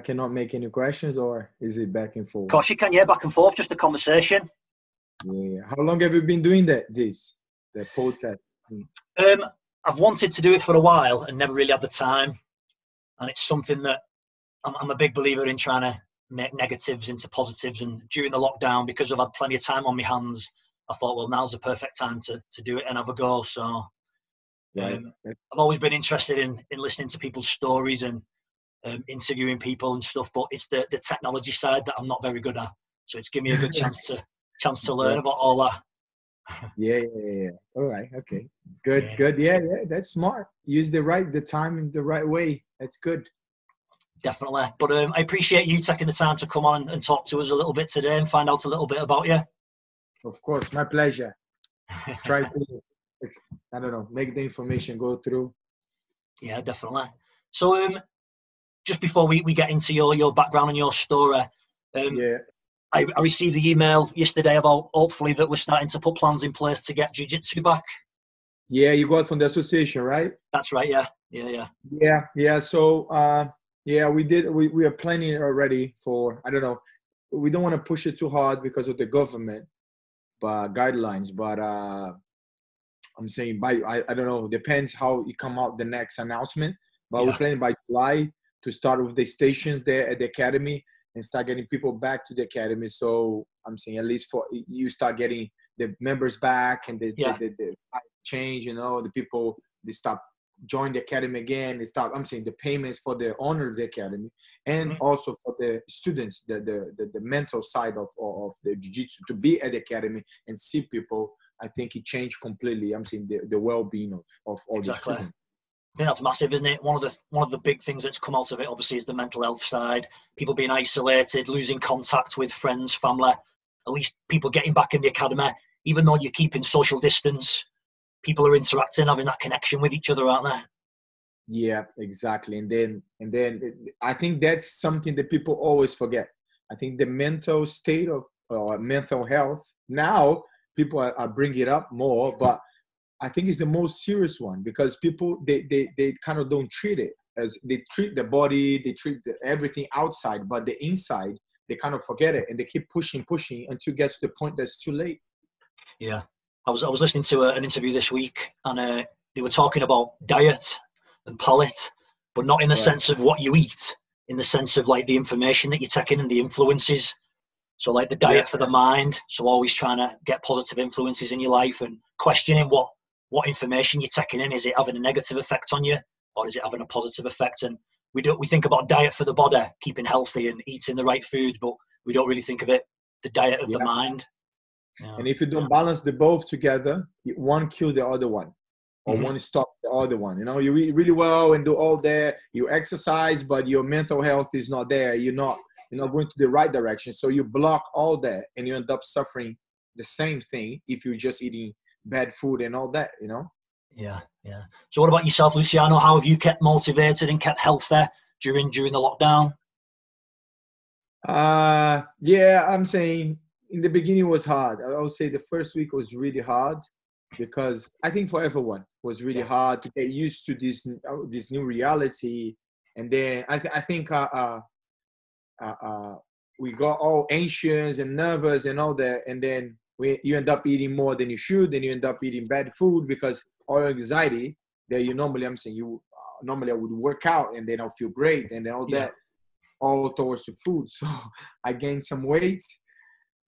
cannot make any questions, or is it back and forth? Of course you can, yeah, back and forth, just a conversation. Yeah. How long have you been doing the podcast? I've wanted to do it for a while and never really had the time. And it's something that I'm a big believer in, trying to make negatives into positives. And during the lockdown, because I've had plenty of time on my hands, I thought, well, now's the perfect time to do it and have a go. So Right. I've always been interested in listening to people's stories and interviewing people and stuff, but it's the technology side that I'm not very good at. So it's given me a good chance to learn about all that. Yeah. All right. Okay. Good. Yeah. That's smart. Use the time in the right way. That's good. Definitely. But I appreciate you taking the time to come on and talk to us a little bit today and find out a little bit about you. Of course, my pleasure. Try to, I don't know, make the information go through. Yeah, definitely. So just before we get into your background and your story, I received the email yesterday about hopefully that we're starting to put plans in place to get jiu-jitsu back. Yeah, you got from the association, right? That's right, yeah. Yeah. So, we did. We are planning already for, I don't know, we don't want to push it too hard because of the government guidelines, but I'm saying I don't know, depends how it come out the next announcement, but we're planning by July to start with the stations there at the academy and start getting people back to the academy. So I'm saying at least for you start getting the members back and the change, the people, they stop join the academy again. They start, I'm saying the payments for the owner of the academy and also for the students, the mental side of the jiu-jitsu to be at the academy and see people. I think it changed completely. I'm saying the well-being of all the students. I think that's massive, isn't it? One of the big things that's come out of it, obviously, is the mental health side. People being isolated, losing contact with friends, family. At least people getting back in the academy, even though you're keeping social distance. People are interacting, having that connection with each other, aren't they? Yeah, exactly. And then I think that's something that people always forget. I think the mental state of mental health now people are bringing it up more, but I think it's the most serious one because people they kind of don't treat it as they treat the body, they treat everything outside, but the inside they kind of forget it and they keep pushing until it gets to the point that's too late. Yeah. I was listening to an interview this week and they were talking about diet and palate, but not in the sense of what you eat, in the sense of like the information that you're taking and the influences. So like the diet for the mind. So always trying to get positive influences in your life and questioning what information you're taking in. Is it having a negative effect on you or is it having a positive effect? And we think about diet for the body, keeping healthy and eating the right foods, but we don't really think of it, the diet of the mind. Yeah. And if you don't balance the both together, one kill the other one, or one stop the other one. You eat really well and do all that. You exercise, but your mental health is not there. You're not going to the right direction. So you block all that, and you end up suffering the same thing if you're just eating bad food and all that. Yeah. So what about yourself, Luciano? How have you kept motivated and kept healthy during the lockdown? I'm saying. In the beginning, it was hard. I would say the first week was really hard because I think for everyone it was really hard to get used to this new reality. And then I think we got all anxious and nervous and all that. And then you end up eating more than you should, and you end up eating bad food because all your anxiety that normally I would work out and then I'll feel great and then all that all towards the food. So I gained some weight.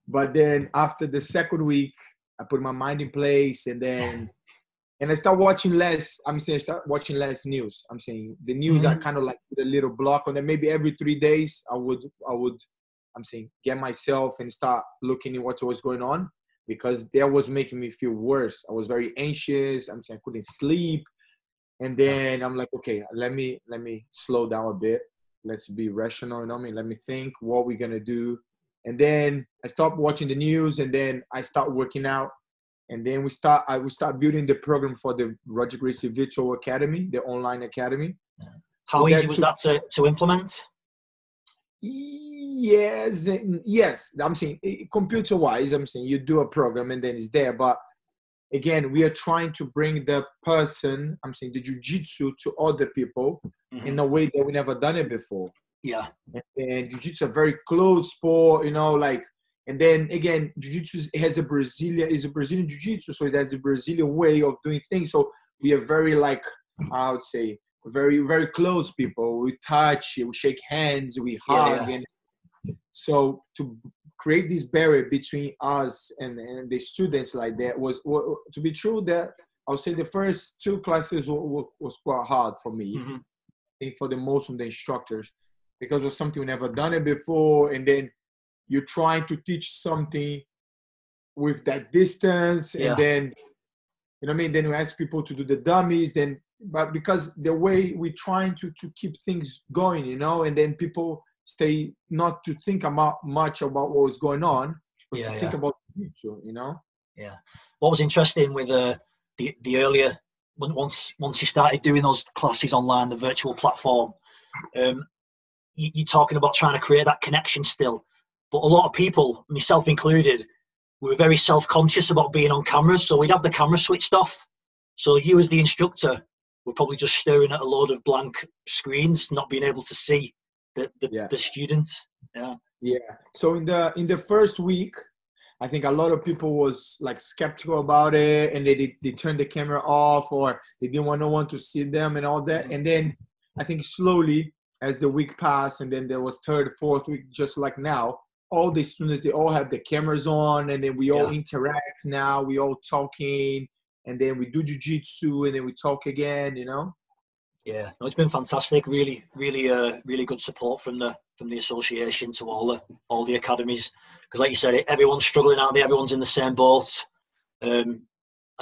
But then after the second week, I put my mind in place and I start watching less. I start watching less news. I'm saying the news I kind of like put a little block on that. Maybe every 3 days I would get myself and start looking at what was going on because that was making me feel worse. I was very anxious. I couldn't sleep. And then I'm like, okay, let me slow down a bit. Let's be rational. Let me think what we're going to do. And then I stopped watching the news and then I start working out. And then I will start building the program for the Roger Gracie Virtual Academy, the online academy. How easy was that to implement? Yes. I'm saying computer-wise, you do a program and then it's there. But again, we are trying to bring the person, the jiu-jitsu to other people in a way that we never done it before. Yeah. And jiu-jitsu is a very close sport, you know, like, and then again, jiu-jitsu is a Brazilian jiu-jitsu, so it has a Brazilian way of doing things. So we are very, like, I would say, very, very close people. We touch, we shake hands, we hug. And so to create this barrier between us and the students like that was to be true that I would say the first 2 classes was quite hard for me. I think for the most of the instructors, because it was something we never done it before. And then you're trying to teach something with that distance. And then, you know what I mean? Then we ask people to do the dummies, but because the way we're trying to keep things going, you know, and then people stay not to think much about what was going on, but to think about the future, you know? Yeah. What was interesting with the earlier, once you started doing those classes online, the virtual platform, you're talking about trying to create that connection still. But a lot of people, myself included, we were very self-conscious about being on camera. So we'd have the camera switched off. So you as the instructor were probably just staring at a load of blank screens, not being able to see the students. Yeah. So in the first week, I think a lot of people was like skeptical about it, and they turned the camera off, or they didn't want no one to see them and all that. And then I think slowly as the week passed, and then there was 3rd, 4th week, just like now, all the students, they all have the cameras on, and then we all interact now, we all talking, and then we do jiu-jitsu, and then we talk again, you know? Yeah, no, it's been fantastic. Really, really good support from the association to all the academies. Because, like you said, everyone's struggling out there. Everyone's in the same boat. I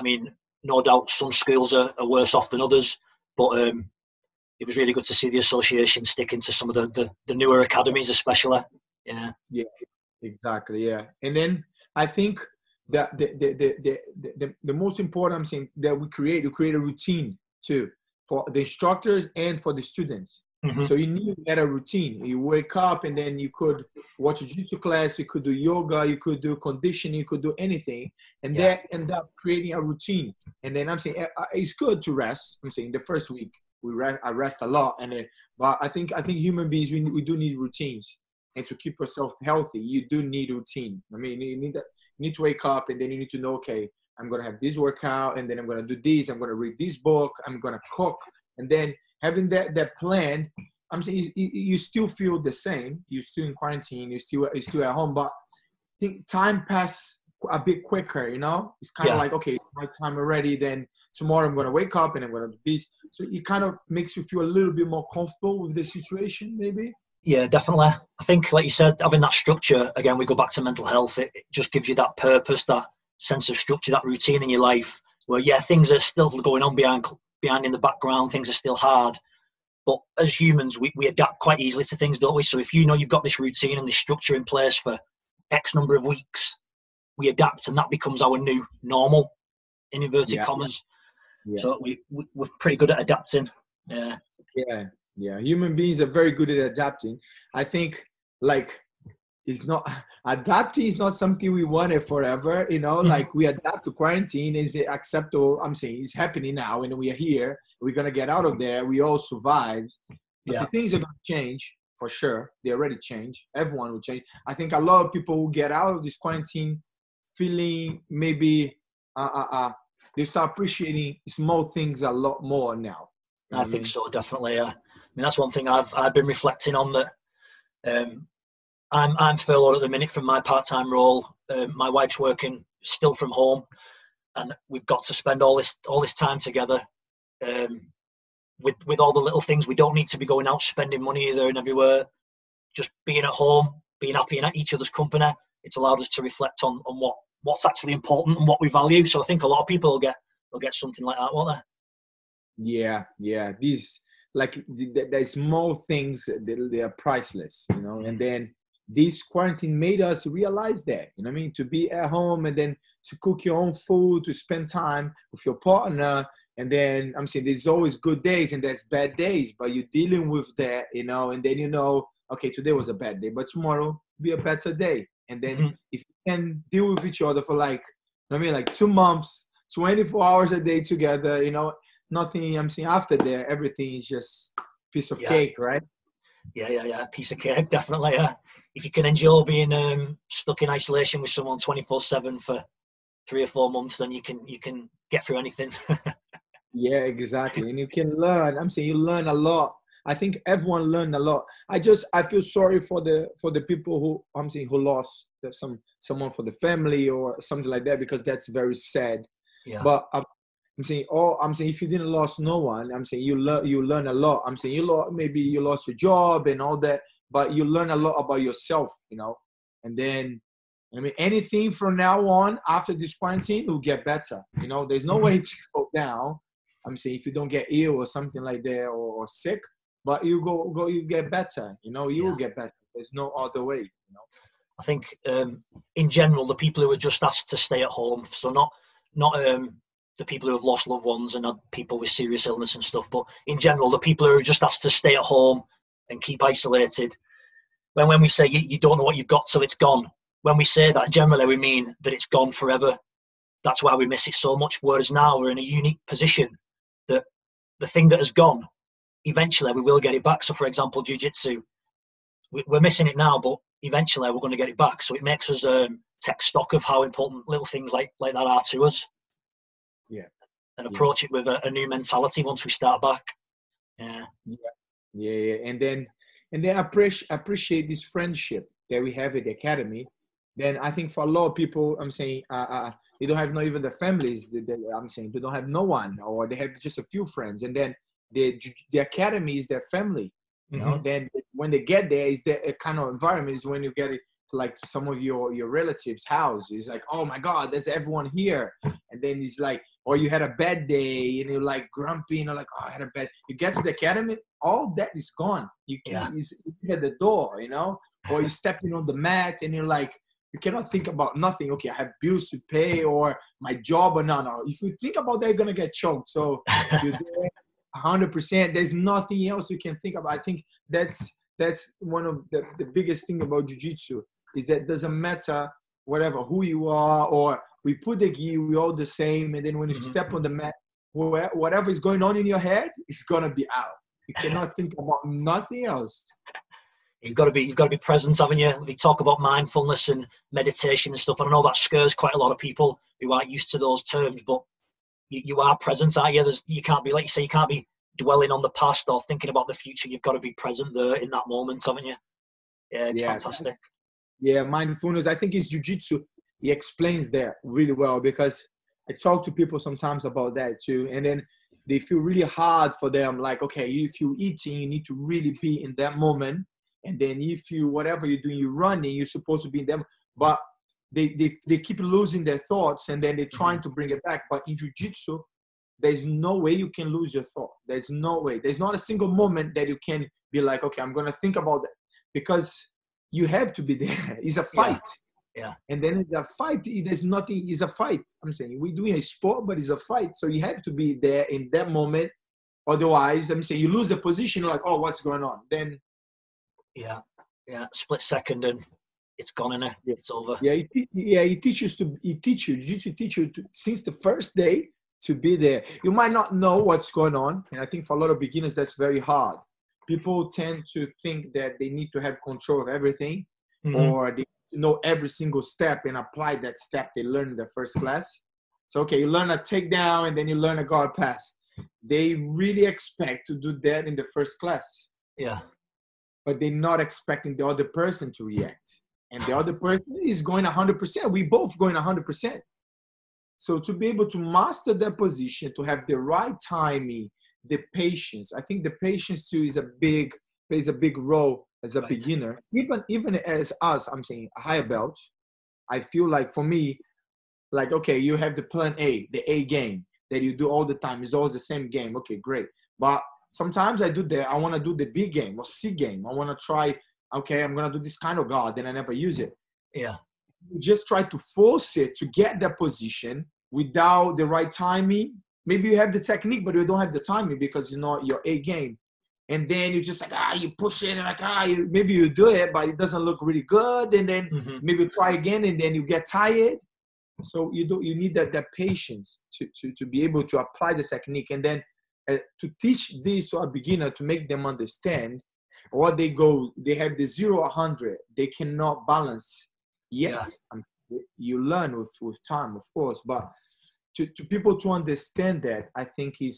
mean, no doubt some schools are worse off than others, but it was really good to see the association sticking to some of the newer academies, especially. Yeah. Yeah, exactly. Yeah, and then I think that the most important, I'm saying, that we create a routine too, for the instructors and for the students. So you need to get a routine. You wake up, and then you could watch a jiu-jitsu class, you could do yoga, you could do conditioning, you could do anything, and that end up creating a routine. And then I'm saying it's good to rest. I'm saying the first week I rest a lot, and then, but I think human beings, we do need routines, and to keep yourself healthy, you do need routine. I mean, you need to wake up, and then you need to know, okay, I'm going to have this workout, and then I'm going to do this, I'm going to read this book, I'm going to cook. And then having that plan, I'm saying you still feel the same. You're still in quarantine, you're still at home, but I think time passes a bit quicker, you know? It's kind of like, okay, my time already, then tomorrow I'm going to wake up and I'm going to do this. So it kind of makes you feel a little bit more comfortable with the situation, maybe? Yeah, definitely. I think, like you said, having that structure, again, we go back to mental health, it just gives you that purpose, that sense of structure, that routine in your life where, things are still going on behind in the background, things are still hard. But as humans, we adapt quite easily to things, don't we? So if you know you've got this routine and this structure in place for X number of weeks, we adapt, and that becomes our new normal, in inverted commas. Yeah. So we're pretty good at adapting. Yeah. Human beings are very good at adapting. I think, like, adapting is not something we wanted forever, you know, like we adapt to quarantine, is acceptable. I'm saying it's happening now, and we are here, we're going to get out of there, we all survived. But things are going to change for sure. They already changed. Everyone will change. I think a lot of people will get out of this quarantine feeling maybe they start appreciating small things a lot more now. I think so, definitely. I mean, that's one thing I've been reflecting on, that I'm furloughed at the minute from my part-time role. My wife's working still from home, and we've got to spend all this time together. With all the little things, we don't need to be going out spending money either and everywhere. Just being at home, being happy in each other's company. It's allowed us to reflect on what's actually important and what we value. So I think a lot of people will get something like that, won't they? Yeah. These, like, the small things, they are priceless, you know. And then this quarantine made us realize that, you know what I mean? To be at home, and then to cook your own food, to spend time with your partner. And then I'm saying there's always good days and there's bad days, but you're dealing with that, you know, and then, you know, okay, today was a bad day, but tomorrow will be a better day. And then if you can deal with each other for, like, you know what I mean, like 2 months, 24 hours a day together, you know, nothing, I'm saying after there, everything is just piece of cake, right? Yeah. Piece of cake, definitely. Yeah. If you can endure being stuck in isolation with someone 24/7 for 3 or 4 months, then you can get through anything. Yeah, exactly. And you can learn. I'm saying you learn a lot. I think everyone learned a lot. I feel sorry for the people who, I'm saying, who lost someone for the family or something like that, because that's very sad. Yeah. But I'm saying if you didn't lost no one, I'm saying you learn a lot. I'm saying maybe you lost your job and all that, but you learn a lot about yourself, you know. And then, I mean, anything from now on after this quarantine will get better. You know, there's no way to go down. I'm saying if you don't get ill or something like that, or sick, but you you get better. You know, you will get better. There's no other way. You know. I think in general, the people who are just asked to stay at home, so not the people who have lost loved ones and people with serious illness and stuff, but in general, the people who are just asked to stay at home and keep isolated. When we say you don't know what you've got, so it's gone. When we say that, generally we mean that it's gone forever. That's why we miss it so much. Whereas now we're in a unique position that the thing that has gone, eventually we will get it back. So, for example, jiu-jitsu, we're missing it now, but eventually we're going to get it back. So it makes us take stock of how important little things like that are to us. Yeah. And approach it with a new mentality once we start back. Yeah. And then appreciate this friendship that we have at the academy. Then I think for a lot of people, I'm saying, they don't have not even their families. I'm saying they don't have no one, or they have just a few friends. And then the academy is their family. You know, then when they get there, is that kind of environment is when you get it to like to some of your relatives' house. It's like, oh my God, there's everyone here. And then it's like, or you had a bad day and you're like grumpy and you're like, oh, I had a bad. You get to the academy, all that is gone. You can't. You at the door, you know, or you stepping on the mat and you're like, you cannot think about nothing. Okay, I have bills to pay or my job or no. If you think about that, you're gonna get choked. So you're there 100%. There's nothing else you can think about. I think that's one of the biggest thing about jiu-jitsu is that it doesn't matter whatever who you are, or we put the gi, we all the same, and then when you step on the mat, whatever is going on in your head is gonna be out. You cannot think about nothing else. You've got to be present, haven't you? We talk about mindfulness and meditation and stuff, and I know that scares quite a lot of people who aren't used to those terms, but you are present, aren't you? You can't be, like you say, you can't be dwelling on the past or thinking about the future. You've got to be present there in that moment, haven't you? Yeah, it's fantastic. Yeah, mindfulness. I think it's jiu-jitsu. He explains that really well, because I talk to people sometimes about that too, and then they feel really hard for them. Like, okay, if you're eating, you need to really be in that moment. And then if you, whatever you're doing, you're running, you're supposed to be in them. But they keep losing their thoughts, and then they're trying to bring it back. But in jiu-jitsu, there's no way you can lose your thought. There's no way. There's not a single moment that you can be like, okay, I'm going to think about that. Because you have to be there. It's a fight. Yeah. And then it's a fight. There's nothing. It's a fight. I'm saying we're doing a sport, but it's a fight. So you have to be there in that moment. Otherwise, I'm saying you lose the position. You're like, oh, what's going on? Then. Yeah, split second and it's gone, in it. It's over. He teaches jiu-jitsu teach you since the first day to be there. You might not know what's going on, and I think for a lot of beginners that's very hard. People tend to think that they need to have control of everything, or they know every single step and apply that step they learned in the first class. So okay, you learn a takedown and then you learn a guard pass. They really expect to do that in the first class. Yeah. But they're not expecting the other person to react. And the other person is going 100%. We both going 100%. So to be able to master that position, to have the right timing, the patience. I think the patience too plays a big role as a beginner. Even as us, I'm saying a higher belt, I feel like for me, like, okay, you have the plan A, the A game that you do all the time. It's always the same game. Okay, great. But sometimes I want to do the B game or C game. I want to try, okay, I'm going to do this kind of guard, then I never use it. Yeah. You just try to force it to get that position without the right timing. Maybe you have the technique, but you don't have the timing because it's not your A game. And then you just like, you push it and like, maybe you do it, but it doesn't look really good. And then maybe try again and then you get tired. So you need that patience to be able to apply the technique. And then to teach this to a beginner, to make them understand or they have the 0-100. They cannot balance yet. You learn with time, of course, but to people to understand that, I think they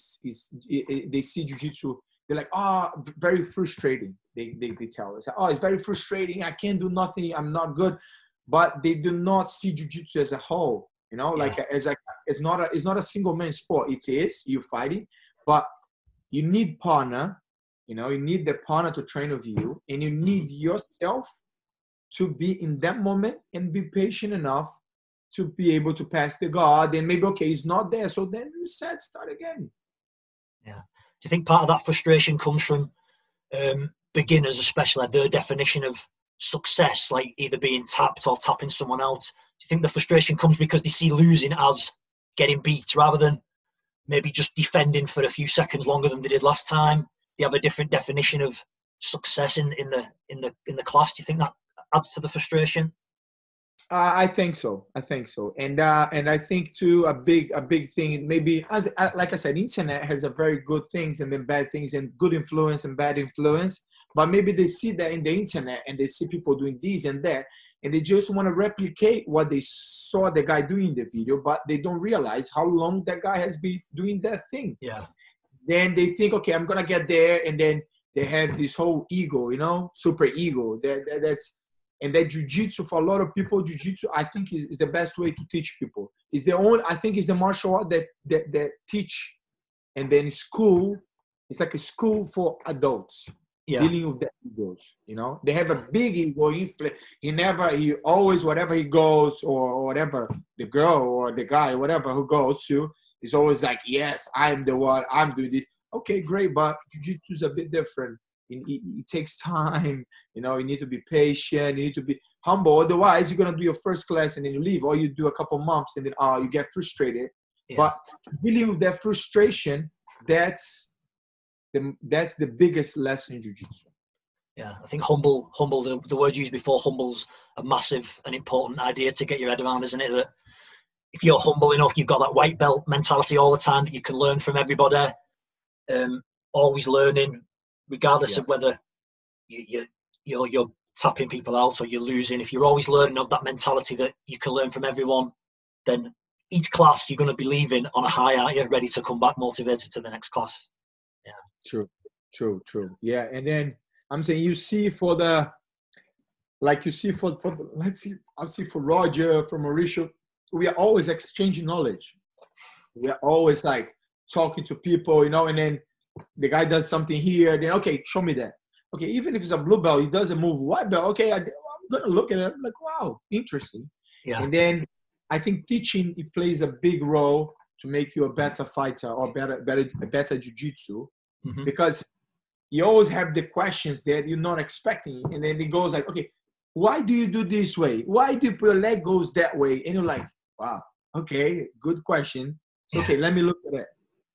see jiu-jitsu, they're like, oh, very frustrating. They tell us, oh, it's very frustrating. I can't do nothing. I'm not good. But they do not see jiu-jitsu as a whole, you know, like it's not a single man sport. It is, you fighting, but you need partner, you know, you need the partner to train with you, and you need yourself to be in that moment and be patient enough to be able to pass the guard. And maybe, okay, he's not there, so then reset, start again. Yeah. Do you think part of that frustration comes from beginners, especially their definition of success, like either being tapped or tapping someone out? Do you think the frustration comes because they see losing as getting beat rather than maybe just defending for a few seconds longer than they did last time? They have a different definition of success in the class. Do you think that adds to the frustration? I think so. And I think too, a big thing, maybe, like I said, internet has a very good things and then bad things, and good influence and bad influence. But maybe they see that in the internet and they see people doing this and that, and they just want to replicate what they saw the guy doing in the video, but they don't realize how long that guy has been doing that thing. Yeah. Then they think, okay, I'm gonna get there, and then they have this whole ego, you know, super ego. And that jiu-jitsu, for a lot of people, jiu-jitsu, I think is the best way to teach people. I think it's the martial art that teach, and then school, it's like a school for adults. Yeah. Dealing with the egos, you know, they have a big ego. He always, whatever he goes, or whatever the girl or the guy, whatever who goes to, is always like, yes, I'm the one, I'm doing this. Okay, great, but jiu-jitsu is a bit different. It takes time, you know. You need to be patient. You need to be humble. Otherwise, you're gonna do your first class and then you leave, or you do a couple months and then you get frustrated. Yeah. But dealing with that frustration, that's the biggest lesson in jiu-jitsu. Yeah, I think humble. The word used before, humble's a massive and important idea to get your head around, isn't it? That if you're humble enough, you've got that white belt mentality all the time, that you can learn from everybody, always learning, regardless of whether you're tapping people out or you're losing. If you're always learning of that mentality that you can learn from everyone, then each class you're going to be leaving on a high, aren't you? Ready to come back motivated to the next class. Yeah. True. Yeah, and then I'm saying I'll see for Roger, for Mauricio, we are always exchanging knowledge. We are always like talking to people, you know, and then the guy does something here, then, okay, show me that. Okay, even if it's a blue belt, he doesn't move white belt. Okay, I'm going to look at it. I'm like, wow, interesting. Yeah. And then I think teaching, it plays a big role to make you a better fighter or a better jiu-jitsu, because you always have the questions that you're not expecting. And then it goes like, okay, why do you do this way? Why do your leg goes that way? And you're like, wow, okay, good question. So, okay, let me look at it.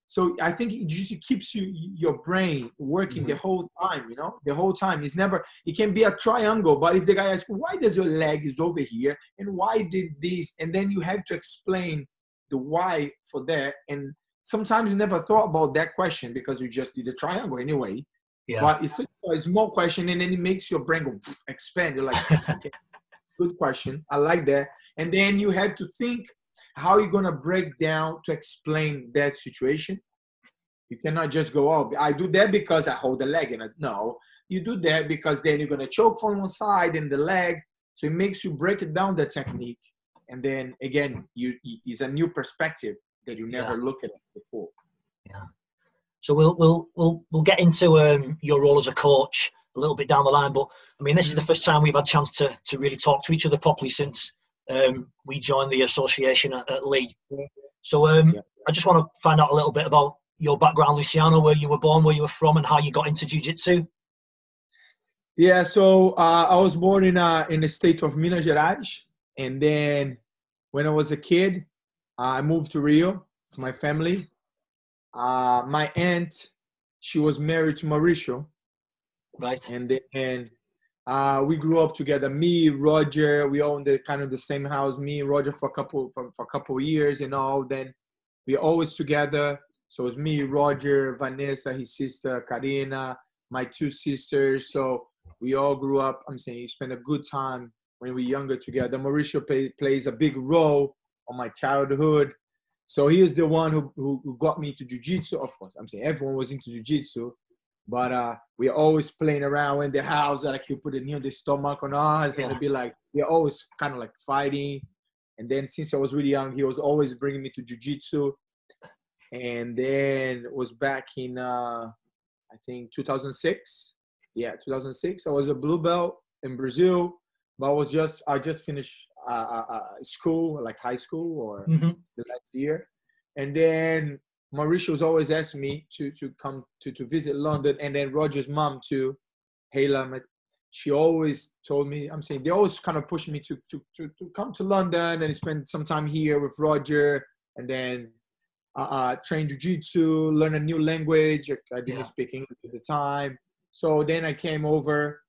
So I think it just keeps your brain working the whole time, you know, the whole time. It can be a triangle, but if the guy asks, why does your leg is over here? And why did this? And then you have to explain the why for that. And sometimes you never thought about that question because you just did a triangle anyway. Yeah. But it's a small question, and then it makes your brain go expand. You're like, okay, good question. I like that. And then you have to think, how are you going to break down to explain that situation? You cannot just go, oh, I do that because I hold the leg. And no, you do that because then you're going to choke from one side and the leg. So it makes you break it down, the technique. And then, again, it's a new perspective that you never looked at before. Yeah. So we'll get into your role as a coach a little bit down the line. But, I mean, this is the first time we've had a chance to really talk to each other properly since we joined the association at Lee. So I just want to find out a little bit about your background, Luciano, where you were born, where you were from, and how you got into jiu-jitsu. Yeah, so I was born in the state of Minas Gerais, and then when I was a kid, I moved to Rio with my family. My aunt, she was married to Mauricio, right? And then we grew up together. Me, Roger, we owned the same house. Me and Roger for a couple years and all. Then we always together. So it was me, Roger, Vanessa, his sister, Karina, my two sisters. So we all grew up. I'm saying you spent a good time when we were younger together. Mauricio plays a big role on my childhood. So he is the one who got me to jiu-jitsu. Of course, I'm saying everyone was into jiu-jitsu, but we're always playing around in the house. Like he put a knee on the stomach on us, and it'd be like we're always kind of like fighting. And then since I was really young, he was always bringing me to jiu-jitsu. And then it was back in I think 2006. Yeah, 2006. I was a blue belt in Brazil, but I just finished school, like high school or the last year. And then Mauricio's always asked me to come to visit London, and then Roger's mom too, Hayla. She always told me, I'm saying they always kind of pushed me to come to London and spend some time here with Roger, and then train jiu-jitsu, learn a new language. I didn't speak English at the time. So then I came over,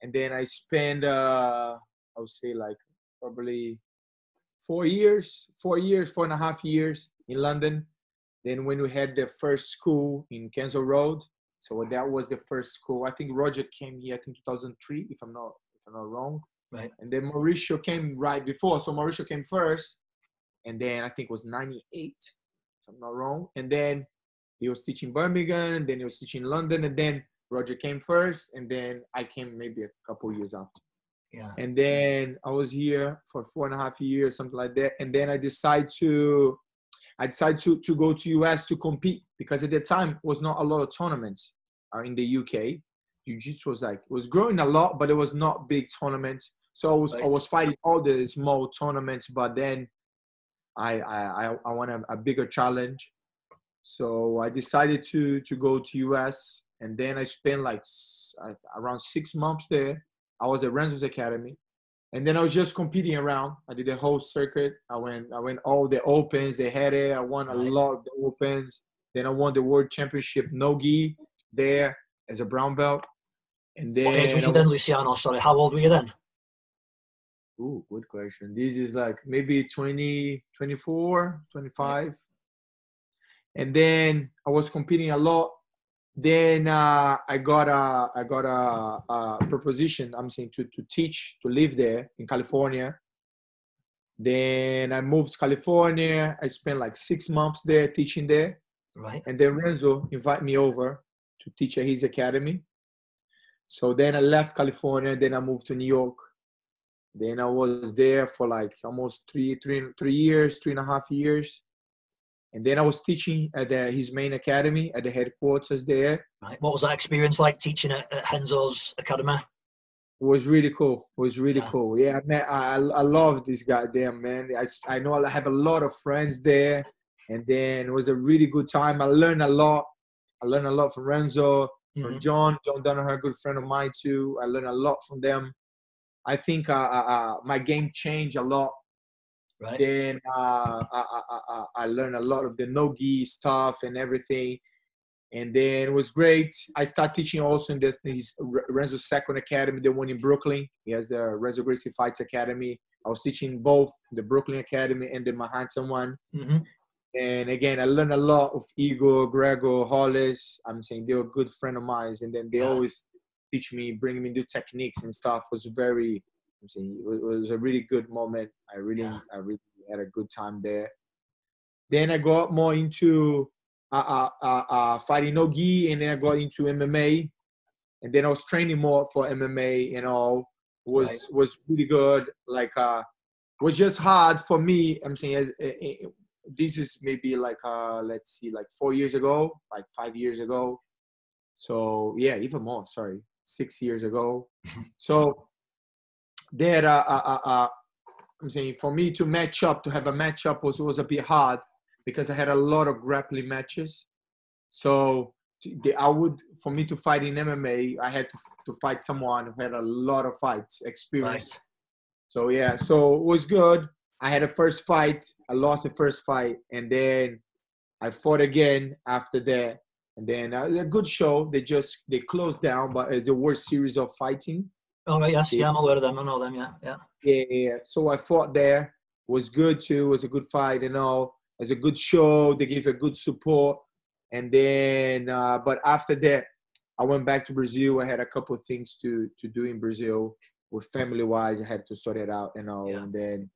and then I spent, I would say like probably 4 years, 4.5 years in London. Then when we had the first school in Kensal Road, so that was the first school. I think Roger came here, I think 2003, if I'm not wrong. Right. And then Mauricio came right before. So Mauricio came first, and then I think it was 98, if I'm not wrong. And then he was teaching Birmingham, and then he was teaching London, and then Roger came first, and then I came maybe a couple years after. Yeah. And then I was here for 4.5 years, something like that. And then I decided to go to US to compete, because at the time was not a lot of tournaments in the UK. Jiu-jitsu was growing a lot, but it was not big tournaments. So I was fighting all the small tournaments, but then I wanted a bigger challenge. So I decided to go to US, and then I spent like around 6 months there. I was at Renzo's Academy. And then I was just competing around. I did the whole circuit. I went all the opens. They had it. I won a lot of the opens. Then I won the World Championship NoGi there as a brown belt. And then what age was you then, Luciano? Sorry, how old were you then? Ooh, good question. This is like maybe 20, 24, 25. Yeah. And then I was competing a lot. Then I got a proposition, I'm saying, to teach, to live there in California. Then I moved to California. I spent like 6 months there teaching there. Right. And then Renzo invited me over to teach at his academy. So then I left California. Then I moved to New York. Then I was there for like almost 3 years, 3.5 years. And then I was teaching at his main academy at the headquarters there. Right. What was that experience like, teaching at Renzo's academy? It was really cool. It was really cool. Yeah, man, I love this guy there, man. I know I have a lot of friends there. And then it was a really good time. I learned a lot. I learned a lot from Renzo, from John Danaher, a good friend of mine too. I learned a lot from them. I think my game changed a lot. Right. Then I learned a lot of the NoGi stuff and everything. And then it was great. I started teaching also in his Renzo's second academy, the one in Brooklyn. He has the Roger Gracie Fights Academy. I was teaching both the Brooklyn Academy and the Manhattan one. And again, I learned a lot of Igor, Gregor, Hollis. I'm saying they were a good friend of mine. And then they always teach me, bring me new techniques and stuff. It was very... I'm saying it was a really good moment. I really had a good time there. Then I got more into fighting NoGi, and then I got into MMA, and then I was training more for MMA. You know, was really good. Like it was just hard for me. I'm saying this is maybe like let's see, like 4 years ago, like 5 years ago. So yeah, even more. Sorry, 6 years ago. So. That I'm saying for me to have a matchup was a bit hard, because I had a lot of grappling matches. So for me to fight in MMA, I had to fight someone who had a lot of fights experience. Right. So yeah, so it was good. I had a first fight. I lost the first fight, and then I fought again after that. And then a good show. They closed down, but it's the worst series of fighting. Oh, right, yes. Yeah, I'm aware of them. I know them, yeah. So I fought there. It was good too. It was a good fight, you know. It was a good show. They gave a good support. And then, but after that, I went back to Brazil. I had a couple of things to do in Brazil with family-wise. I had to sort it out and all. And then.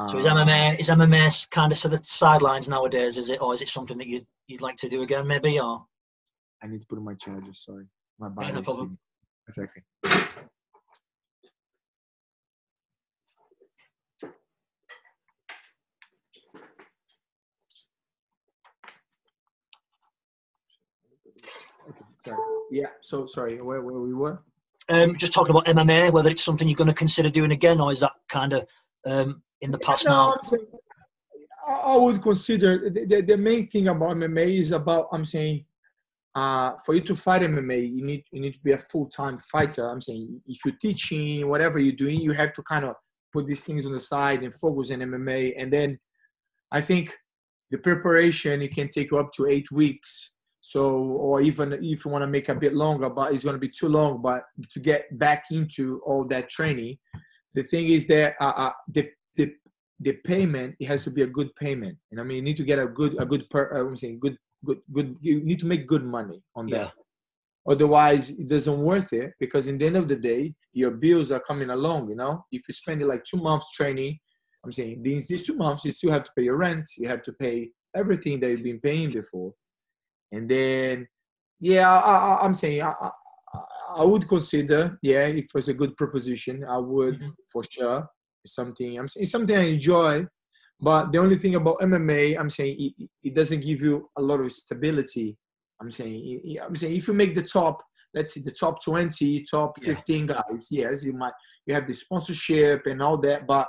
So is MMA kind of sort of sidelines nowadays? Is it, or is it something that you'd like to do again, maybe? Or I need to put on my charger. Sorry, my battery. No problem. A second. Sorry. Yeah. So sorry. Where we were? Just talking about MMA, whether it's something you're going to consider doing again, or is that kind of in the past now? I would consider the main thing about MMA is about, I'm saying, for you to fight MMA, you need to be a full-time fighter. I'm saying, if you're teaching, whatever you're doing, you have to kind of put these things on the side and focus on MMA. And then I think the preparation, it can take you up to 8 weeks. So, or even if you want to make a bit longer, but it's going to be too long. But to get back into all that training, the thing is that the payment, it has to be a good payment. And I mean, you need to get I'm saying good. You need to make good money on that. Otherwise, it doesn't worth it, because in the end of the day, your bills are coming along. You know, if you spend like 2 months training, I'm saying these 2 months, you still have to pay your rent. You have to pay everything that you've been paying before. And then, I'm saying I would consider, if it was a good proposition, I would for sure. It's something I enjoy, but the only thing about MMA, I'm saying it doesn't give you a lot of stability. I'm saying if you make the top, let's say the top 20, top 15 guys, yes, you have the sponsorship and all that, but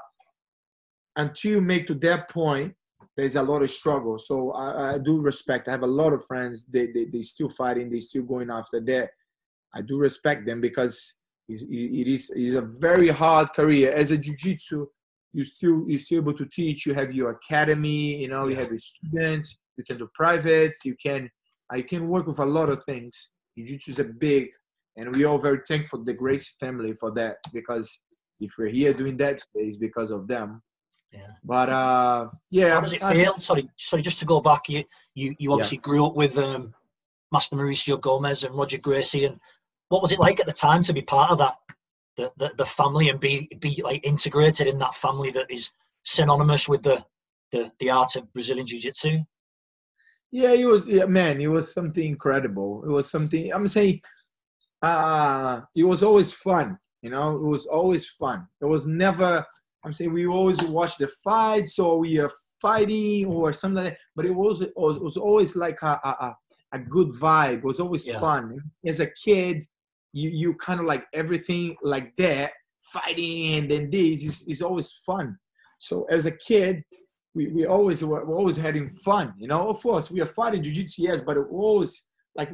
until you make to that point, there's a lot of struggle. So I do respect. I have a lot of friends. They still fighting. They still going after that. I do respect them, because it is a very hard career. As a jiu-jitsu, you're still able to teach. You have your academy. You know, you have your students. You can do privates. I can work with a lot of things. Jiu-jitsu is a big, and we're all very thankful to the Gracie family for that, because if we're here doing that today, it's because of them. Yeah. But how does it feel? Sorry, just to go back, you obviously grew up with Master Mauricio Gomez and Roger Gracie, and what was it like at the time to be part of that, the family, and be like integrated in that family that is synonymous with the art of Brazilian Jiu-Jitsu? Yeah, it was. Yeah, man, it was something incredible. It was something. I'm saying, it was always fun. You know, it was always fun. It was never. I'm saying we always watch the fights, or we are fighting or something like that. But it was always like a good vibe. It was always fun. As a kid, you kind of like everything like that, fighting, and then this is always fun. So as a kid, we're always having fun. You know, of course we are fighting jiu-jitsu, yes, but it was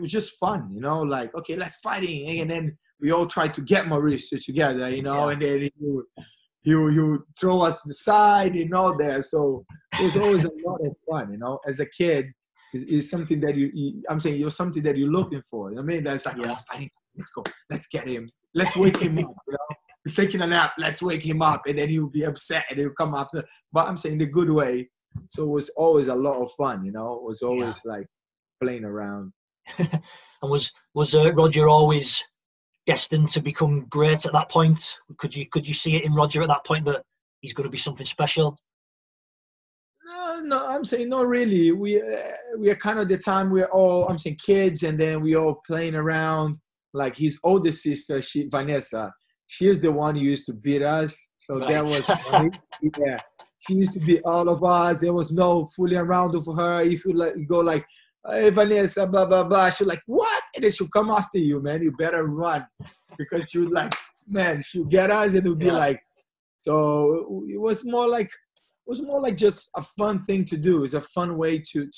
just fun. You know, like, okay, let's fighting, and then we all try to get Mauricio together. You know, and then he would throw us to the side and all that. So it was always a lot of fun, you know. As a kid, it's something that I'm saying, you're something that you're looking for. You know what I mean? That's like, fighting, let's go, let's get him, let's wake him up, you know. He's taking a nap, let's wake him up, and then he'll be upset and he'll come after. But I'm saying the good way. So it was always a lot of fun, you know. It was always like playing around. And was Roger always destined to become great at that point? Could you see it in Roger at that point that he's going to be something special? No, I'm saying not really. We are kind of the time we're all, I'm saying, kids, and then we all playing around. Like his older sister, Vanessa, she is the one who used to beat us. So that was funny. Yeah, she used to beat all of us. There was no fooling around for her. If you go like, hey, Vanessa, blah, blah, blah. She's like, what? And then she'll come after you, man. You better run. Because she was like, man, she'll get us, and it would be like, so it was more like just a fun thing to do. It's a fun way to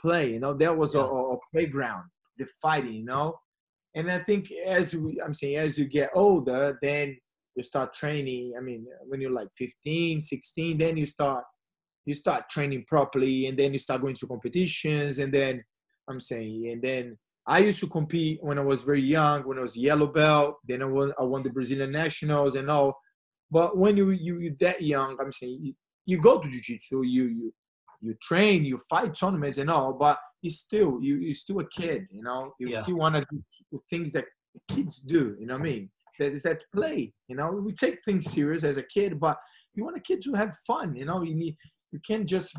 play, you know. That was a playground, the fighting, you know. And I think as you get older, then you start training. I mean, when you're like 15, 16, then you start training properly, and then you start going to competitions. And then I used to compete when I was very young, when I was yellow belt. Then I won the Brazilian nationals and all. But when you that young, I'm saying you go to jiu-jitsu, you you train, you fight tournaments and all, but you're still a kid, you know. You still want to do things that kids do, you know what I mean? That is that play, you know. We take things serious as a kid, but you want a kid to have fun, you know. You can't just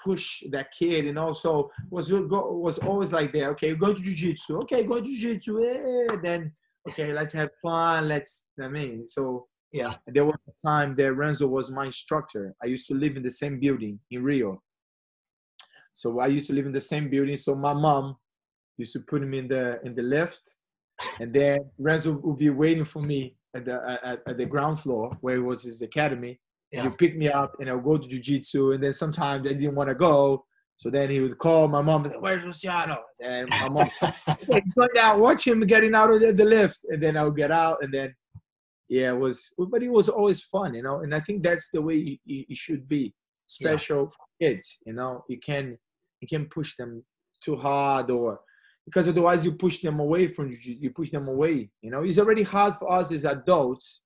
push that kid, you know. So was always like that. Okay, go to jiu-jitsu. Okay, go to jiu-jitsu. Then okay, let's have fun. I mean, so yeah. There was a time that Renzo was my instructor. I used to live in the same building in Rio. So I used to live in the same building. So my mom used to put him in the lift, and then Renzo would be waiting for me at the ground floor where it was his academy. And he'd pick me up, and I'll go to jiu-jitsu. And then sometimes I didn't want to go, so then he would call my mom. Where's Luciano? And my mom, go down, watch him getting out of the lift, and then I would get out, and then but it was always fun, you know. And I think that's the way it should be, special for kids, you know. You can push them too hard, or because otherwise you push them away from jiu-jitsu. You push them away, you know. It's already hard for us as adults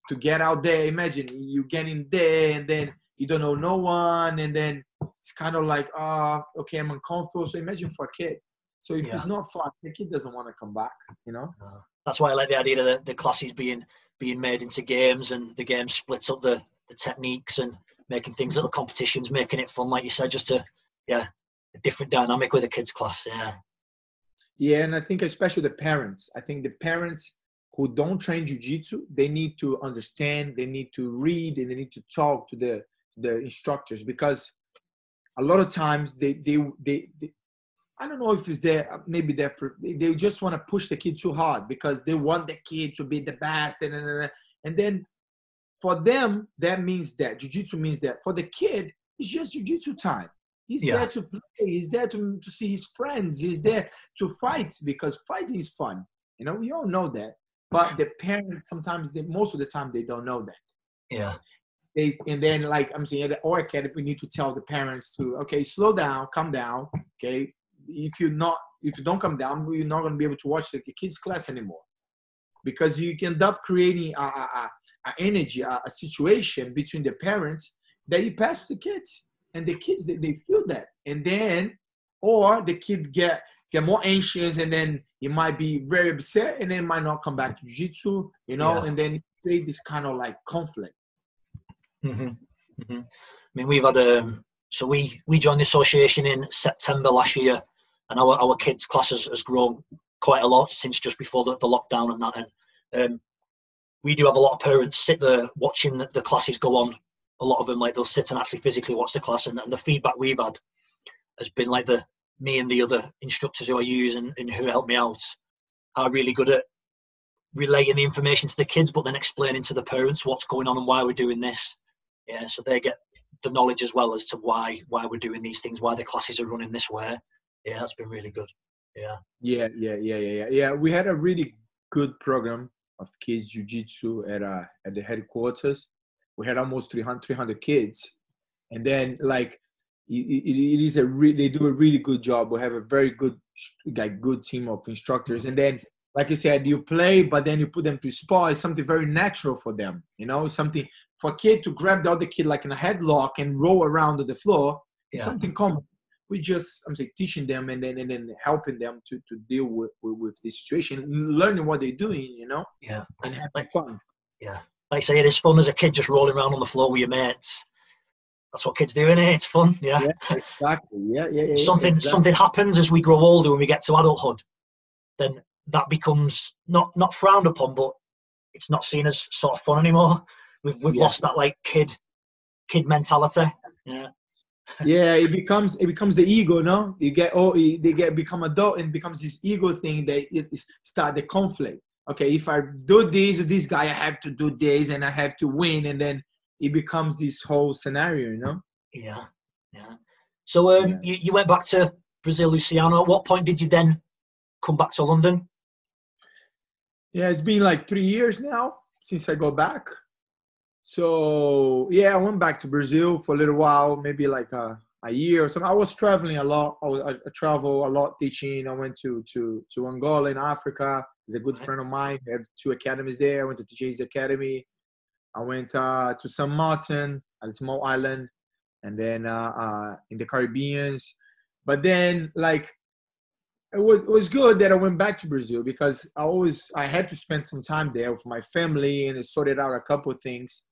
to get out there. Imagine you get in there and then you don't know no one, and then it's kind of like, okay, I'm uncomfortable. So imagine for a kid. So if it's not fun, the kid doesn't want to come back, you know. That's why I like the idea of the classes being made into games, and the game splits up the techniques and making things little competitions, making it fun, like you said, just a different dynamic with a kids class. Yeah, and I think especially the parents. I think the parents who don't train jiu-jitsu, they need to understand, they need to read, and they need to talk to the instructors, because a lot of times they I don't know if it's there, maybe they just want to push the kid too hard because they want the kid to be the best, and then for them that means that jiu-jitsu means that. For the kid, it's just jiu-jitsu time. He's there to play. He's there to see his friends. He's there to fight, because fighting is fun. You know, we all know that. But the parents sometimes, most of the time, they don't know that. Yeah. And then, like I'm saying, at our academy, we need to tell the parents to, okay, slow down, calm down. Okay, if you don't come down, you're not going to be able to watch the kids' class anymore, because you can end up creating a energy, a situation between the parents that you pass to the kids. And the kids, they feel that. And then, or the kid get more anxious, and then he might be very upset, and then might not come back to jiu-jitsu, you know, and then create this kind of like conflict. I mean, we've had so we joined the association in September last year, and our kids' class has grown quite a lot since just before the lockdown and that. And we do have a lot of parents sit there watching the classes go on. A lot of them, like, they'll sit and actually physically watch the class, and the feedback we've had has been like me and the other instructors who I use and who help me out are really good at relaying the information to the kids, but then explaining to the parents what's going on and why we're doing this. Yeah, so they get the knowledge as well as to why we're doing these things, why the classes are running this way. Yeah, that's been really good. Yeah. We had a really good program of kids jiu-jitsu at the headquarters. We had almost 300 kids, and then like they do a really good job. We have a very good team of instructors, and then like you said, you play, but then you put them to spar. It's something very natural for them, you know. Something for a kid to grab the other kid like in a headlock and roll around on the floor. It's something common. We just, teaching them and then helping them to deal with this situation, learning what they're doing, you know. Yeah, and having fun. Yeah. Like I say, it is fun as a kid just rolling around on the floor with your mates. That's what kids do, innit? It's fun, yeah. Exactly. Yeah. Something happens as we grow older, when we get to adulthood, then that becomes not frowned upon, but it's not seen as sort of fun anymore. We've lost that like kid mentality. Yeah. Yeah, it becomes the ego, no? Become adult, and becomes this ego thing that it start the conflict. Okay, if I do this with this guy, I have to do this, and I have to win, and then it becomes this whole scenario, you know? Yeah. So you went back to Brazil, Luciano. At what point did you then come back to London? Yeah, it's been like 3 years now since I go back. So yeah, I went back to Brazil for a little while, maybe like a year or something. I was traveling a lot. I travel a lot teaching. I went to Angola in Africa. He's a good friend of mine. I have 2 academies there. I went to teach his academy. I went to St. Martin, a small island, and then in the Caribbeans. But then like it was good that I went back to Brazil, because I had to spend some time there with my family and it sorted out a couple of things.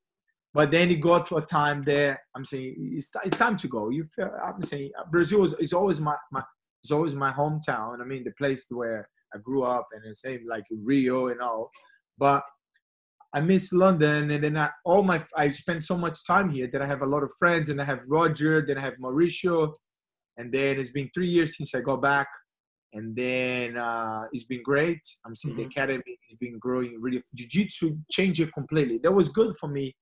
But then it got to a time there. I'm saying it's time to go. I'm saying Brazil is always it's always my hometown. I mean, the place where I grew up, and the same like Rio and all. But I miss London, and then I spent so much time here that I have a lot of friends, and I have Roger, then I have Mauricio, and then it's been 3 years since I got back, and then it's been great. I'm saying the academy has been growing really. Jiu-Jitsu changed it completely. That was good for me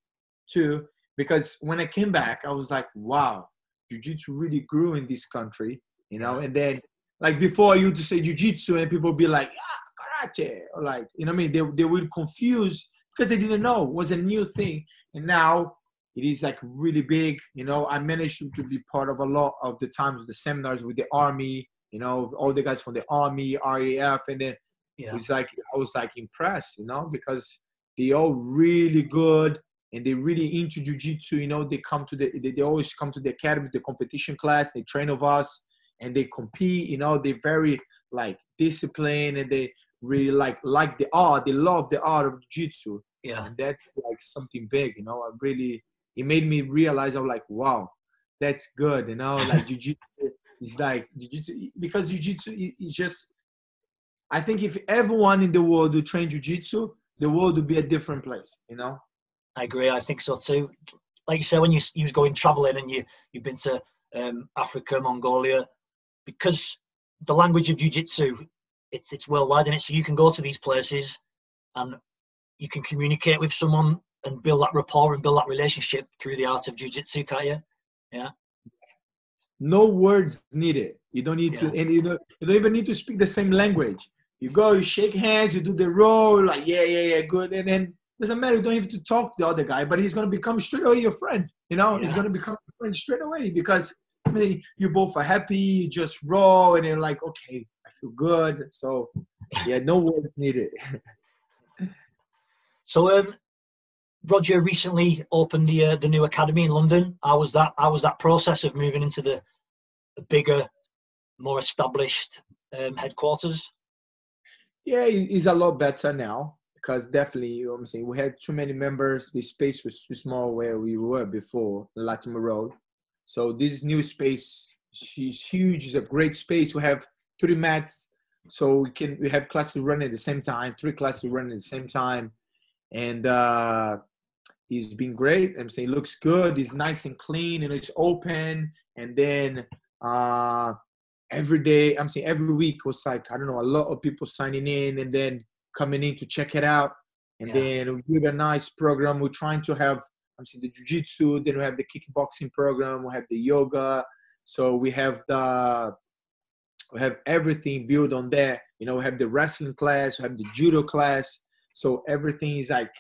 too, because when I came back, I was like, wow, Jiu-Jitsu really grew in this country, you know. And then like before, I used to say Jiu-Jitsu and people would be like, karate, or like, you know what I mean? They would confuse because they didn't know. It was a new thing. And now it is like really big, you know. I managed to be part of a lot of the times, the seminars with the Army, you know, all the guys from the Army, RAF, and then it was like, I was like impressed, you know, because they all really good and they really into Jiu-Jitsu, you know. They always come to the academy, the competition class, they train of us and they compete, you know. They're very like disciplined, and they really like the art. They love the art of Jiu-Jitsu. Yeah. And that's like something big, you know. It made me realize, I'm like, wow, that's good, you know. Like Jiu-Jitsu is like Jiu-Jitsu, because Jiu-Jitsu is just, I think if everyone in the world would train Jiu-Jitsu, the world would be a different place, you know. I agree. I think so too. Like you said, when you was going traveling and you've been to Africa, Mongolia, because the language of Jiu-Jitsu, it's worldwide, and so you can go to these places and you can communicate with someone and build that rapport and build that relationship through the art of Jiu-Jitsu, can't you? Yeah. No words needed. You don't need to, and you don't even need to speak the same language. You go, you shake hands, you do the roll, like yeah, good, and then doesn't matter. You don't have to talk to the other guy, but he's gonna become straight away your friend. You know, he's gonna become a friend straight away, because I mean, you both are happy. You just roll, and you're like, okay, I feel good. So yeah, no words needed. So Roger recently opened the new academy in London. How was that process of moving into the bigger, more established headquarters? Yeah, it's a lot better now, because definitely, you know what I'm saying, we had too many members. The space was too small where we were before, Latimer Road. So this new space is huge. It's a great space. We have 3 mats, so we have classes running at the same time, 3 classes running at the same time, and it's been great. I'm saying it looks good. It's nice and clean, and it's open. And then every day, I'm saying every week was like, I don't know, a lot of people signing in and then coming in to check it out. And then we did a nice program. We're trying to have, I'm saying, the Jiu-Jitsu, then we have the kickboxing program, we have the yoga. So we have everything built on there. You know, we have the wrestling class, we have the judo class. So everything is like,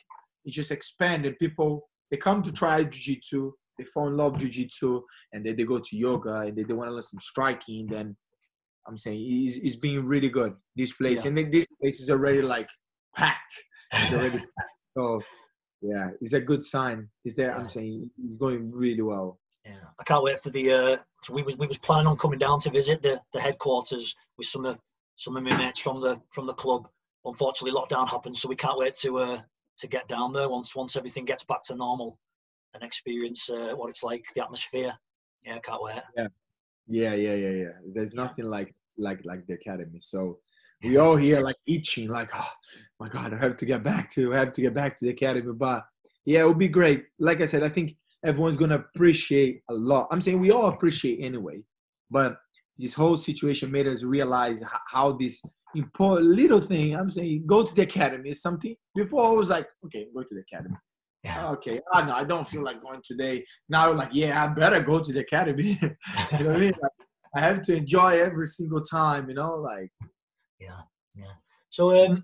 it just expanded. People, they come to try Jiu-Jitsu, they fall in love with Jiu-Jitsu, and then they go to yoga, and they want to learn some striking. Then I'm saying it's been really good, this place. And then this place is already like packed. It's already packed. So yeah, it's a good sign. Is that I'm saying it's going really well. Yeah, I can't wait for the. So we was planning on coming down to visit the headquarters with some of my mates from the club. Unfortunately, lockdown happened, so we can't wait to get down there once everything gets back to normal and experience what it's like, the atmosphere. Yeah, can't wait. Yeah. There's nothing like the academy. So we all here like itching, like, oh my God, I have to get back to the academy. But yeah, it would be great. Like I said, I think everyone's gonna appreciate a lot. I'm saying we all appreciate anyway, but this whole situation made us realize how this important little thing, I'm saying, go to the academy is something. Before I was like, okay, go to the academy. Okay, no, I don't feel like going today. Now, like, yeah, I better go to the academy. You know what I mean? Like, I have to enjoy every single time, you know, like. Yeah. So,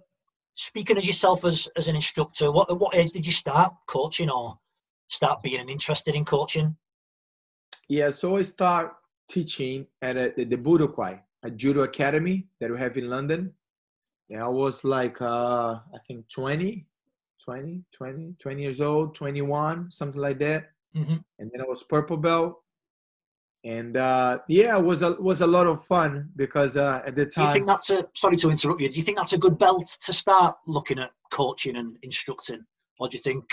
speaking as yourself as an instructor, what age did you start coaching or start being interested in coaching? Yeah, so I start teaching at the Budokai, a judo academy that we have in London. Yeah, I was like, I think 20 years old, 21, something like that. And then I was purple belt. And yeah, it was a lot of fun because at the time. Do you think that's sorry to interrupt you, do you think that's a good belt to start looking at coaching and instructing? Or do you think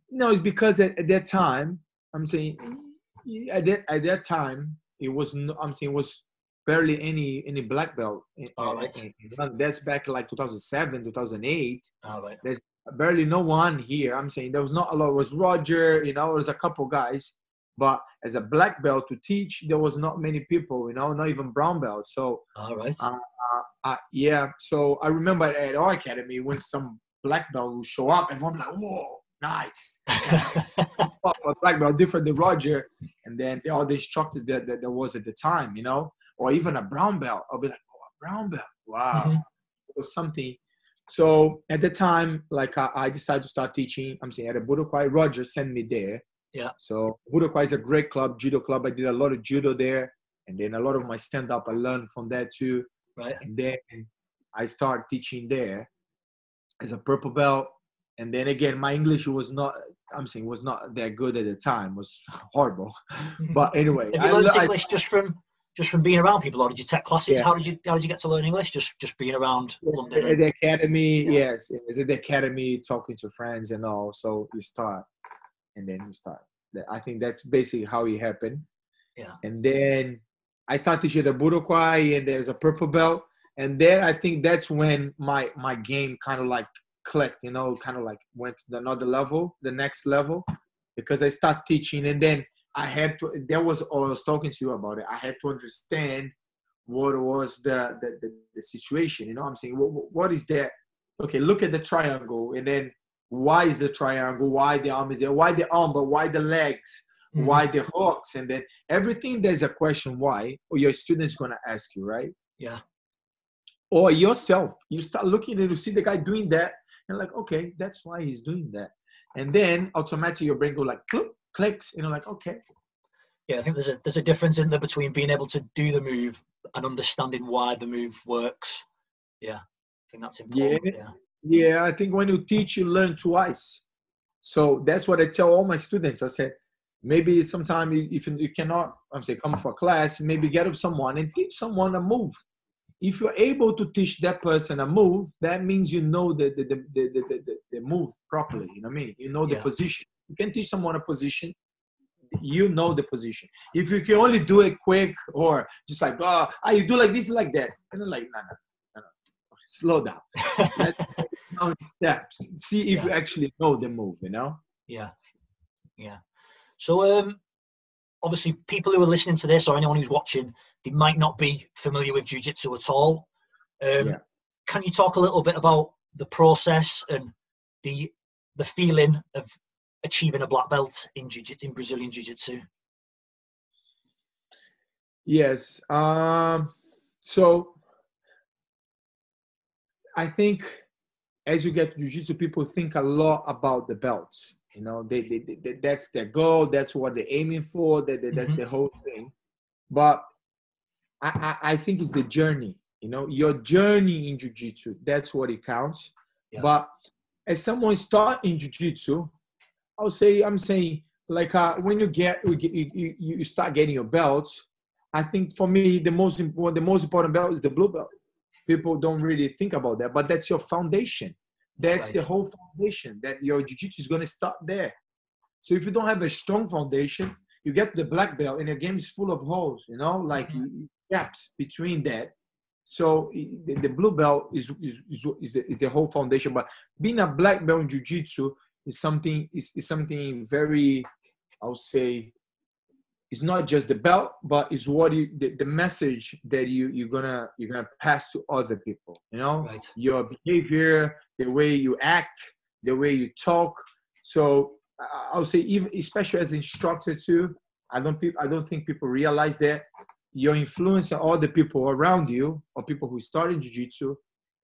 No, it's because at that time, I'm saying at that time it was it was barely any black belt in London. That's back like 2007, 2008. Right. There's barely no one here. I'm saying there was not a lot. It was Roger, there was a couple guys, but as a black belt to teach, there was not many people, not even brown belts. So yeah. So I remember at our academy when some black belt would show up, everyone was like, whoa, nice. A black belt different than Roger, and then all the instructors that there was at the time, or even a brown belt. I'll be like, oh, a brown belt, wow. Mm-hmm. It was something. So at the time, like I decided to start teaching. I'm saying at Abu Dhabi, Roger sent me there. Yeah. So Abu Dhabi is a great club, judo club. I did a lot of judo there, and then a lot of my stand-up I learned from that too. Right. And then I started teaching there as a purple belt. And then again, my English was not that good at the time. It was horrible. But anyway, have you learned English just from being around people, or did you take classes? Yeah. How did you get to learn English? Just being around London. At the academy, yes. It was at the academy, talking to friends and all. So you start, and then you start. I think that's basically how it happened. Yeah. And then I started teaching at Abu Dhabi, and there's a purple belt. And then I think that's when my game kind of like clicked, kind of like went to another level, the next level, because I started teaching, and then I had to. That was all I was talking to you about it. I had to understand what was the situation. I'm saying, what is that? Okay, look at the triangle, and then why is the triangle? Why the arm is there? Why the arm? But why the legs? Mm-hmm. Why the hooks? And then everything there's a question why, or your student's gonna ask you, right? Yeah. Or yourself, you start looking and you see the guy doing that, and like, okay, that's why he's doing that. And then automatically your brain go like clicks, like, okay. Yeah, I think there's a difference in there between being able to do the move and understanding why the move works. Yeah, I think that's important. Yeah, I think when you teach, you learn twice. So that's what I tell all my students. I said, maybe sometime if you cannot, come for a class, maybe get up someone and teach someone a move. If you're able to teach that person a move, that means you know the move properly. You know what I mean? You know the position. You can teach someone a position. You know the position. If you can only do it quick or just like, you do like this, like that. And I'm like, no. Slow down. Let's count steps. See if you actually know the move, Yeah. So, obviously, people who are listening to this or anyone who's watching, they might not be familiar with jiu-jitsu at all. Can you talk a little bit about the process and the feeling of achieving a black belt in Brazilian jiu-jitsu? Yes. So I think as you get to jiu-jitsu, people think a lot about the belts. They that's their goal. That's what they're aiming for. That's the whole thing. But I think it's the journey. Your journey in jiu-jitsu. That's what it counts. Yeah. But as someone start in jiu-jitsu, I'm saying like when you start getting your belts. I think for me the most important belt is the blue belt. People don't really think about that, but that's your foundation. That's right. The whole foundation that your jiu-jitsu is going to start there. So if you don't have a strong foundation, you get the black belt and your game is full of holes, gaps between that. So the blue belt is the whole foundation. But being a black belt in jiu-jitsu is something very, I would say, it's not just the belt, but it's what the message that you're gonna pass to other people. Right. Your behavior, the way you act, the way you talk. So I would say, even especially as an instructor too, I don't think people realize that your influence on all the people around you or people who started jiu-jitsu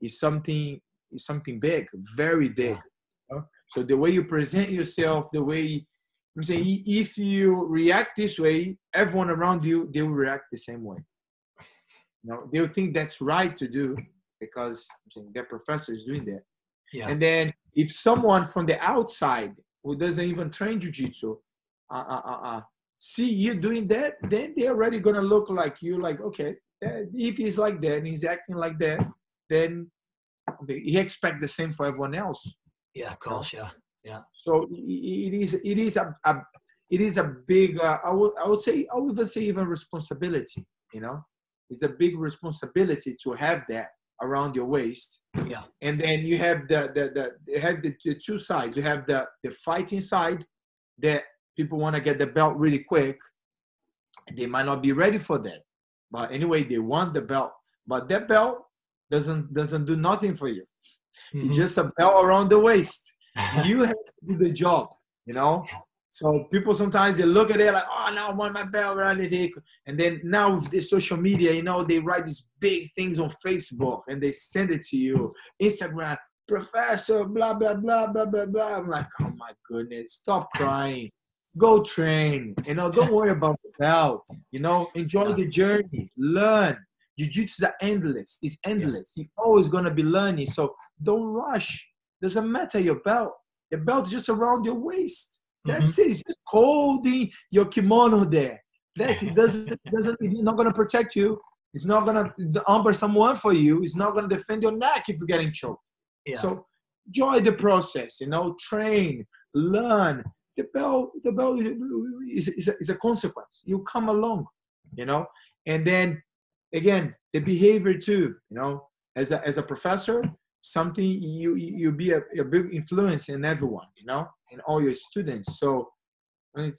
is something big, very big. Yeah. So the way you present yourself, the way I'm saying, if you react this way, everyone around you, they will react the same way. They'll think that's right to do because their professor is doing that. Yeah. And then if someone from the outside who doesn't even train jiu-jitsu see you doing that, then they're already gonna look like you. Like, okay, if he's like that and he's acting like that, then he expect the same for everyone else. Yeah, of course. Yeah, yeah. So it is a big. I would say even responsibility. You know, it's a big responsibility to have that around your waist. Yeah. And then you have the two sides. You have the fighting side that people want to get the belt really quick. They might not be ready for that, but anyway, they want the belt. But that belt doesn't do nothing for you. It's just a belt around the waist. You have to do the job, you know. So people sometimes they look at it like, oh, now I want my belt around the neck. And then now with the social media, you know, they write these big things on Facebook and they send it to you. Instagram, professor, blah, blah, blah, blah, blah, blah. I'm like, oh my goodness, stop crying. Go train. You know, don't worry about the belt. You know, enjoy the journey. Learn. Jiu-jitsu is endless. It's endless. You're always going to be learning. So don't rush. Doesn't matter your belt. Your belt is just around your waist. That's it. It's just holding your kimono there. That's it. It's not going to protect you. It's not going to umber someone for you. It's not going to defend your neck if you're getting choked. Yeah. So enjoy the process. You know, train, learn. The belt is a consequence. You come along, you know. And then again, the behavior too. You know, as a professor, something you be a big influence in everyone. You know. And all your students. So I mean,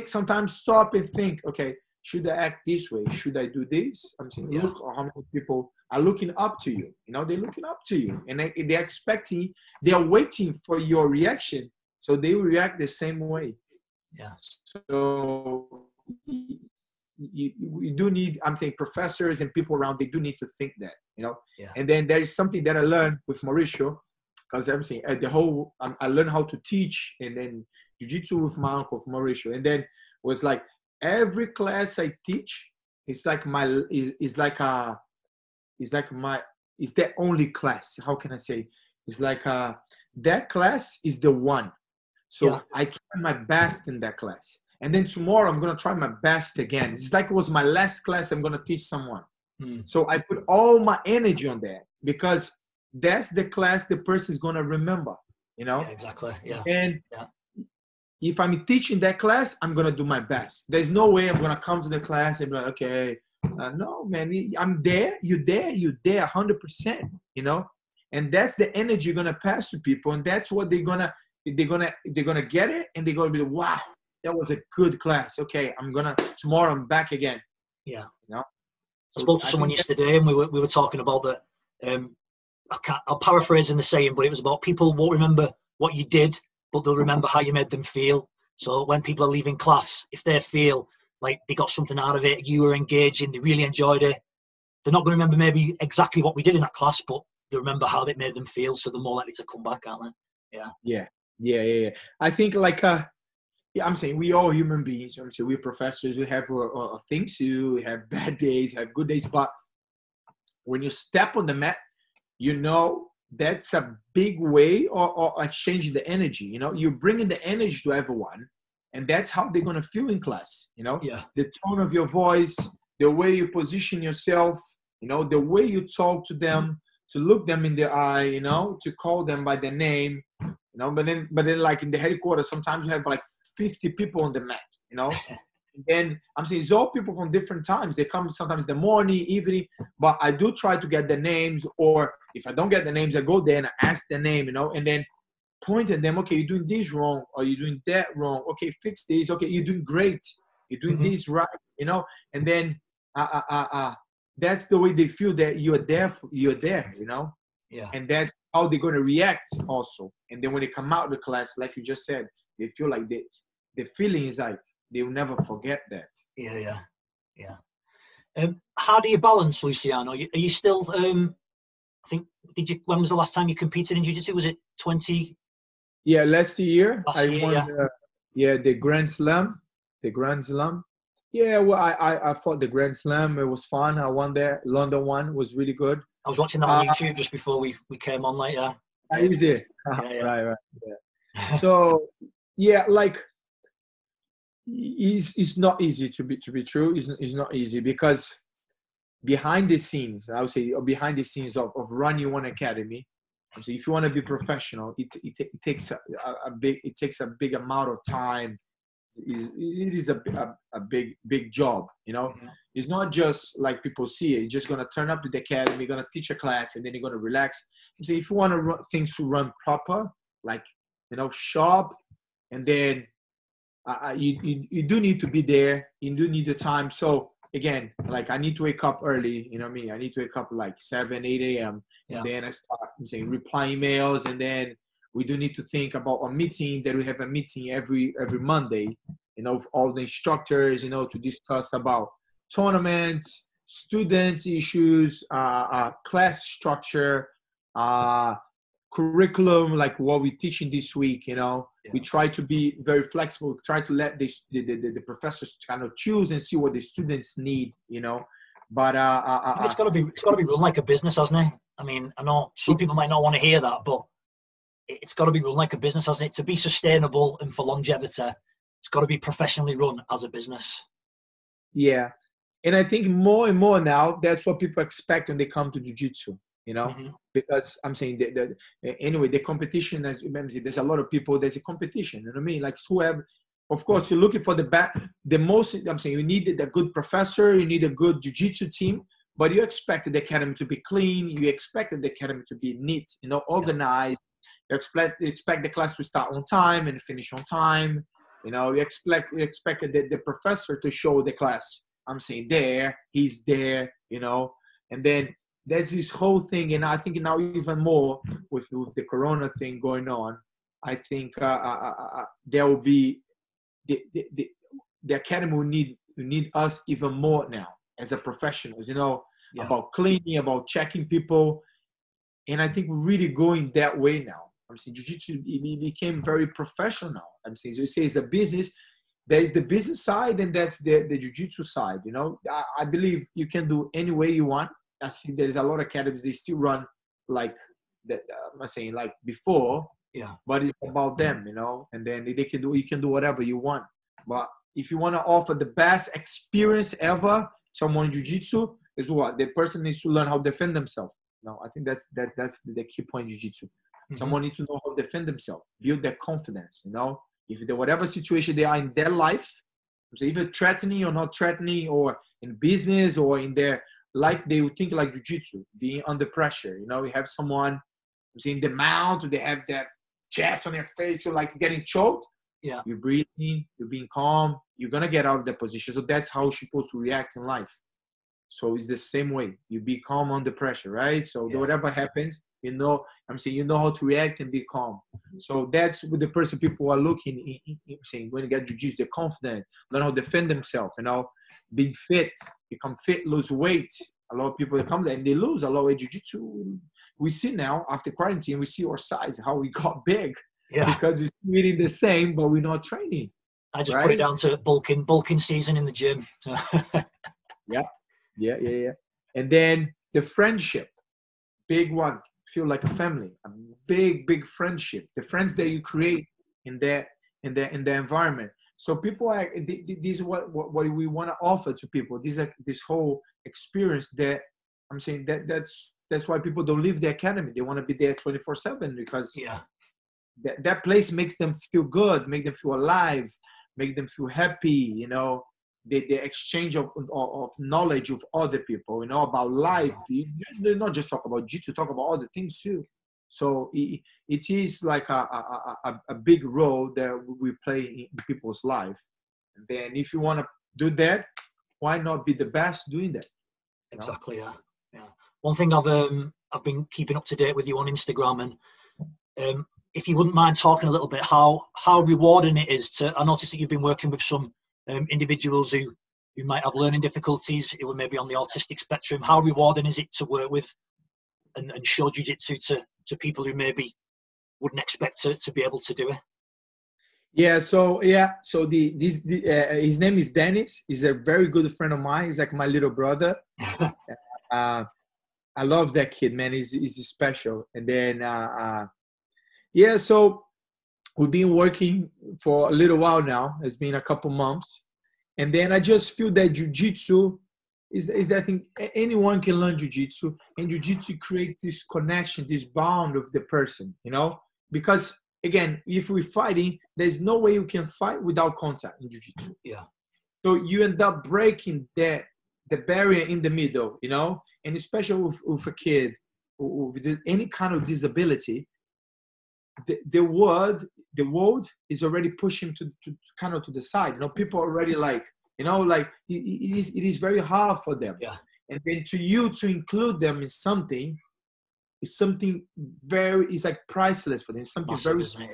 sometimes stop and think, okay, should I act this way? Should I do this? I'm saying, look how many people are looking up to you. You know, they're looking up to you and they're expecting, they're waiting for your reaction. So they will react the same way. Yeah. So you do need, I'm saying professors and people around, they do need to think that, you know. Yeah. And then there is something that I learned with Mauricio. Because everything, I learned how to teach and then jiu-jitsu with my uncle, Mauricio. And then it was like every class I teach, it's like the only class. How can I say? It's like that class is the one. So I try my best in that class. And then tomorrow I'm going to try my best again. It's like it was my last class I'm going to teach someone. So I put all my energy on that because that's the class the person is going to remember, you know? Yeah, exactly. Yeah. And if I'm teaching that class, I'm going to do my best. There's no way I'm going to come to the class and be like, okay, no, man, I'm there. You're there 100%, you know? And that's the energy you're going to pass to people. And that's what they're going to get it. And they're going to be like, wow, that was a good class. Okay, tomorrow I'm back again. Yeah. You know? I spoke to someone yesterday and we were talking about that. I'll paraphrase in the saying, but it was about people won't remember what you did, but they'll remember how you made them feel. So when people are leaving class, if they feel like they got something out of it, you were engaging, they really enjoyed it, they're not going to remember maybe exactly what we did in that class, but they remember how it made them feel, so they're more likely to come back, aren't they? Yeah. I think like, I'm saying we all human beings. I'm saying we're professors. We have things to do. We have bad days, have good days. But when you step on the mat, you know, that's a big way or exchanging the energy. You know, you're bringing the energy to everyone, and that's how they're going to feel in class. You know, the tone of your voice, the way you position yourself, you know, the way you talk to them, to look them in the eye, you know, to call them by their name, you know. But then like in the headquarters, sometimes you have like 50 people on the mat, you know. And then I'm saying it's all people from different times. They come sometimes in the morning, evening, but I do try to get the names, or if I don't get the names, I go there and I ask the name, you know, and then point at them, okay, you're doing this wrong, or you're doing that wrong. Okay, fix this. Okay, you're doing great. You're doing this right, you know. And then that's the way they feel that you're there, you know. Yeah. And that's how they're going to react also. And then when they come out of the class, like you just said, they feel like the feeling is like, they will never forget that. Yeah. How do you balance, Luciano? Are you still? I think. When was the last time you competed in jiu-jitsu? Was it 20? Yeah, last year I won. The Grand Slam. The Grand Slam. Yeah, well, I fought the Grand Slam. It was fun. I won there. London one was really good. I was watching that on YouTube just before we came on. Like, Easy. Right. Yeah. So like. It's not easy to be true. It's not easy because behind the scenes, I would say, behind the scenes of running one academy, so if you want to be professional, it takes a big amount of time. It is a big job, you know. It's not just like people see it. You're just gonna turn up to the academy, you're gonna teach a class, and then you're gonna relax. So if you want to things to run proper, like, you know, sharp, and then you do need to be there. You do need the time. So again, like, I need to wake up early, you know me. I need to wake up like 7, 8 a.m. And then I start replying emails, and then we do need to think about a meeting. That we have a meeting every Monday, you know, with all the instructors, you know, to discuss about tournaments, students issues, class structure, curriculum, like what we're teaching this week, you know. We try to be very flexible, try to let the professors kind of choose and see what the students need, you know. But it's got to be run like a business, hasn't it? I mean, I know some people might not want to hear that, but it's got to be run like a business, hasn't it? To be sustainable and for longevity, it's got to be professionally run as a business. Yeah, and I think more and more now, that's what people expect when they come to jiu-jitsu, you know. Because I'm saying that anyway, the competition, as you remember, there's a lot of people. There's a competition, you know what I mean? Like, whoever. Of course, you're looking for the most. I'm saying you need a good professor, you need a good jiu-jitsu team, but you expect the academy to be clean. You expect the academy to be neat, you know, organized. You expect the class to start on time and finish on time. You know, you expect the professor to show the class. I'm saying he's there, you know, and then there's this whole thing, and I think now even more with the Corona thing going on, I think there will be the academy will need us even more now as a professionals, you know, about cleaning, about checking people, and I think we're really going that way now. I'm saying jiu-jitsu became very professional now. I'm saying, so you say it's a business. There is the business side, and that's the jiu-jitsu side. You know, I believe you can do any way you want. I think there's a lot of academies, they still run like that. I'm saying like before, but it's about them, you know. And then you can do whatever you want. But if you want to offer the best experience ever, someone in jiu-jitsu is what the person needs to learn how to defend themselves. No, I think that's the key point in jiu-jitsu. Someone needs to know how to defend themselves, build their confidence, you know. If whatever situation they are in their life, so either threatening or not threatening, or in business or in their life, they would think like jiu-jitsu, being under pressure. You know, you have someone who's in the mount, they have that chest on their face, you're like getting choked. You're breathing, you're being calm, you're going to get out of that position. So that's how you're supposed to react in life. So it's the same way. You be calm under pressure, right? So whatever happens, you know, I'm saying you know how to react and be calm. So that's what the person people are looking, saying when you get jiu-jitsu, they're confident, learn how to defend themselves, you know, be fit, become fit, lose weight. A lot of people that come there and they lose a lot of jiu-jitsu. We see now after quarantine, we see our size, how we got big. Because we're eating the same, but we're not training. I just put it down to bulking season in the gym. Yeah. And then the friendship, big one. Feel like a family, a big friendship. The friends that you create in the environment. So people are. This is what we want to offer to people. This whole experience that I'm saying that's why people don't leave the academy. They want to be there 24/7 because that place makes them feel good, make them feel alive, make them feel happy. You know. The exchange of knowledge with other people, you know, about life. You not just talk about jiu-jitsu, talk about other things too. So it is like a big role that we play in people's life. And then if you want to do that, why not be the best doing that? Exactly. Yeah. One thing I've been keeping up to date with you on Instagram, and if you wouldn't mind talking a little bit how rewarding it is to. I noticed that you've been working with some individuals who might have learning difficulties, who are maybe on the autistic spectrum. How rewarding is it to work with and show jiu-jitsu to people who maybe wouldn't expect to be able to do it? So his name is Dennis. He's a very good friend of mine. He's like my little brother. I love that kid, man. He's special. And then so we've been working for a little while now. It's been a couple months. And then I just feel that jiu-jitsu is that thing. Anyone can learn jiu-jitsu, and jiu-jitsu creates this connection, this bond of the person, you know? Because, again, if we're fighting, there's no way you can fight without contact in jiu-jitsu. Yeah. So you end up breaking the barrier in the middle, you know? And especially with a kid with any kind of disability, the world is already pushing to kind of to the side. You know, people are already like, you know, like it is very hard for them. Yeah. And then to include them in something is something it's like priceless for them. It's something very small.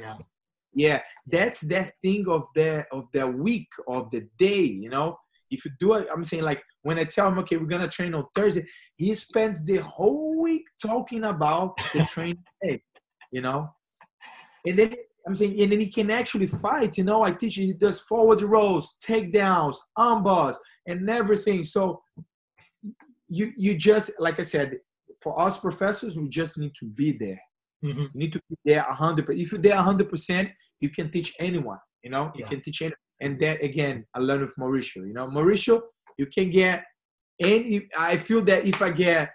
Yeah, that's that thing of their week, of the day, you know. If you do it, I'm saying, like, when I tell him, okay, we're gonna train on Thursday, he spends the whole week talking about the training day, you know. And then I'm saying, and then he can actually fight, you know. I teach you, he does forward rolls, takedowns, arm bars, and everything. So you just, like I said, for us professors, we just need to be there. Mm-hmm. You need to be there 100%. If you're there 100%, you can teach anyone, you know. You can teach anyone. And that, again, I learned with Mauricio. You know, Mauricio, you can get any. I feel that if I get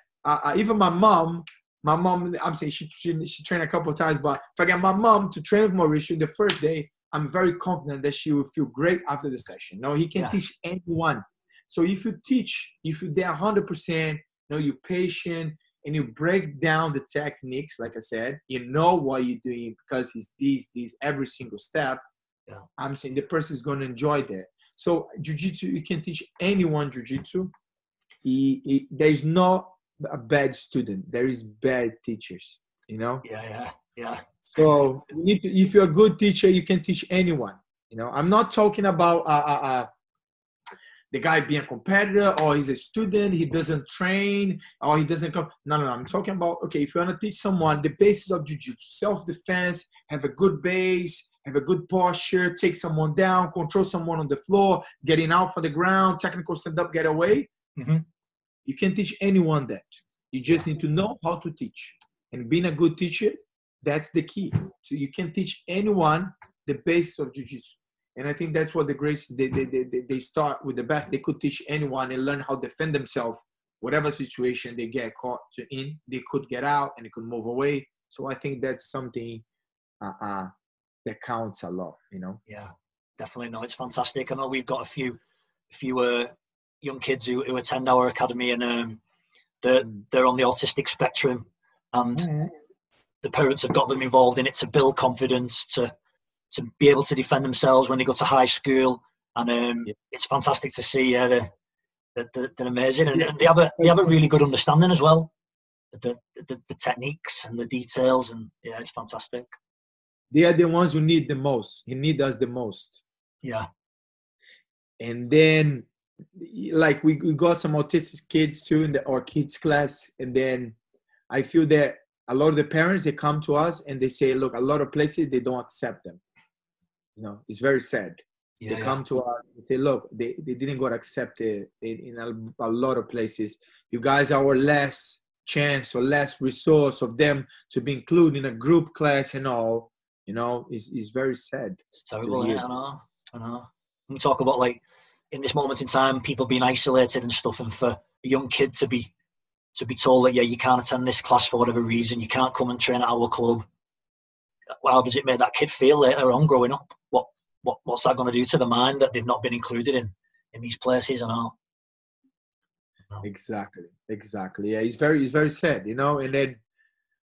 even my mom, I'm saying she trained a couple of times, but if I get my mom to train with Mauricio the first day, I'm very confident that she will feel great after the session. No, he can teach anyone. So if you you're there 100%, you know, you're patient and you break down the techniques, like I said, you know what you're doing because it's these every single step. Yeah. I'm saying the person is going to enjoy that. So jiu-jitsu, you can teach anyone jiu-jitsu. There's not a bad student. There is bad teachers, you know? Yeah. So you need to, if you're a good teacher, you can teach anyone, you know? I'm not talking about the guy being a competitor, or he's a student, he doesn't train, or he doesn't come. No. I'm talking about, okay, if you want to teach someone the basis of jiu-jitsu, self-defense, have a good base, have a good posture, take someone down, control someone on the floor, getting out from the ground, technical stand-up, get away. Mm-hmm. You can teach anyone that. You just need to know how to teach. And being a good teacher, that's the key. So you can teach anyone the basis of jiu-jitsu. And I think that's what the Gracie, they start with the best. They could teach anyone and learn how to defend themselves. Whatever situation they get caught in, they could get out and they could move away. So I think that's something that counts a lot, you know? Yeah, definitely. No, it's fantastic. I know we've got a few young kids who attend our academy, and they're on the autistic spectrum, and the parents have got them involved in it to build confidence, to be able to defend themselves when they go to high school, and it's fantastic to see. They're amazing, and they have a really good understanding as well, the techniques and the details, and yeah, it's fantastic. They are the ones who need the most. He needs us the most. Yeah. And then, like, we got some autistic kids too in our kids class. And then I feel that a lot of the parents, they come to us and they say, look, a lot of places, they don't accept them. You know, it's very sad. They come to us and say, look, they didn't get accepted in a lot of places. You guys are less chance or less resource of them to be included in a group class and all. You know, is very sad. It's terrible. Yeah, I know. We talk about, like, in this moment in time, people being isolated and stuff, and for a young kid to be told that, yeah, you can't attend this class for whatever reason, you can't come and train at our club. How does it make that kid feel later on growing up? What's that going to do to the mind that they've not been included in these places and all? Exactly. Yeah, it's very sad, you know. And then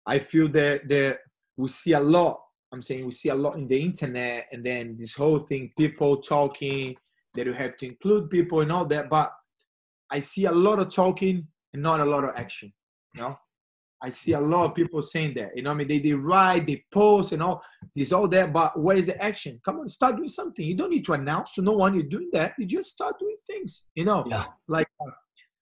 I feel that we see a lot. I'm saying we see a lot in the internet, and then this whole thing, people talking that you have to include people and all that. But I see a lot of talking and not a lot of action. You know, I see a lot of people saying that. You know, I mean, they write, they post, and all that. But where is the action? Come on, start doing something. You don't need to announce to no one you're doing that. You just start doing things. You know, like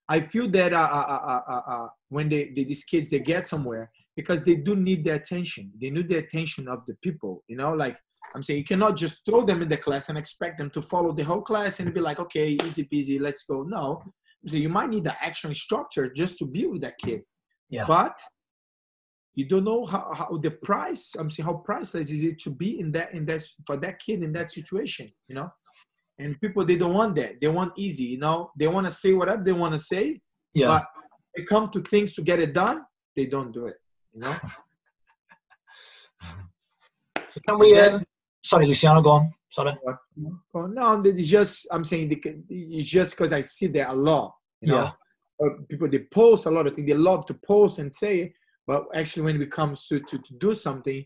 I feel that when these kids, they get somewhere, because they do need the attention. They need the attention of the people, you know, like I'm saying, you cannot just throw them in the class and expect them to follow the whole class and be like, okay, easy peasy, let's go. No, so you might need the actual instructor just to be with that kid. Yeah. But you don't know how the price, I'm saying, how priceless is it to be in that for that kid in that situation, you know? And people, they don't want that. They want easy, you know? They want to say whatever they want to say, Yeah. but they come to things to get it done, they don't do it, you know? So can we, sorry, Luciano, go on. Sorry. Oh, no, it's just, I'm saying, it's just because I see that a lot, you know? Yeah. People, they post a lot of things. They love to post and say, but actually when it comes to do something,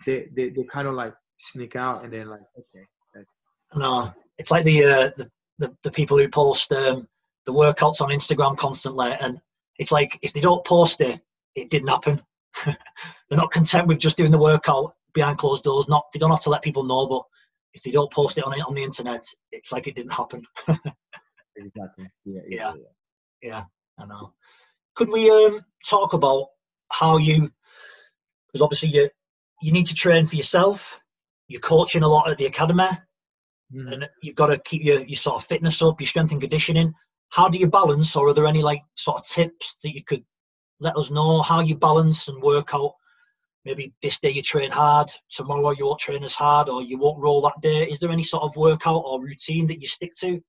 they kind of like sneak out and they're like, okay, that's. No, it's like the people who post the workouts on Instagram constantly, and it's like if they don't post it, it didn't happen. They're not content with just doing the workout behind closed doors. They don't have to let people know, but if they don't post it on the internet, it's like it didn't happen. Exactly. Yeah, I know. Could we talk about how because obviously you need to train for yourself. You're coaching a lot at the academy, and you've got to keep your sort of fitness up, your strength and conditioning. How do you balance, or are there any like sort of tips that you could let us know how you balance and work out? Maybe this day you train hard, tomorrow you won't train as hard, or you won't roll that day. Is there any sort of workout or routine that you stick to?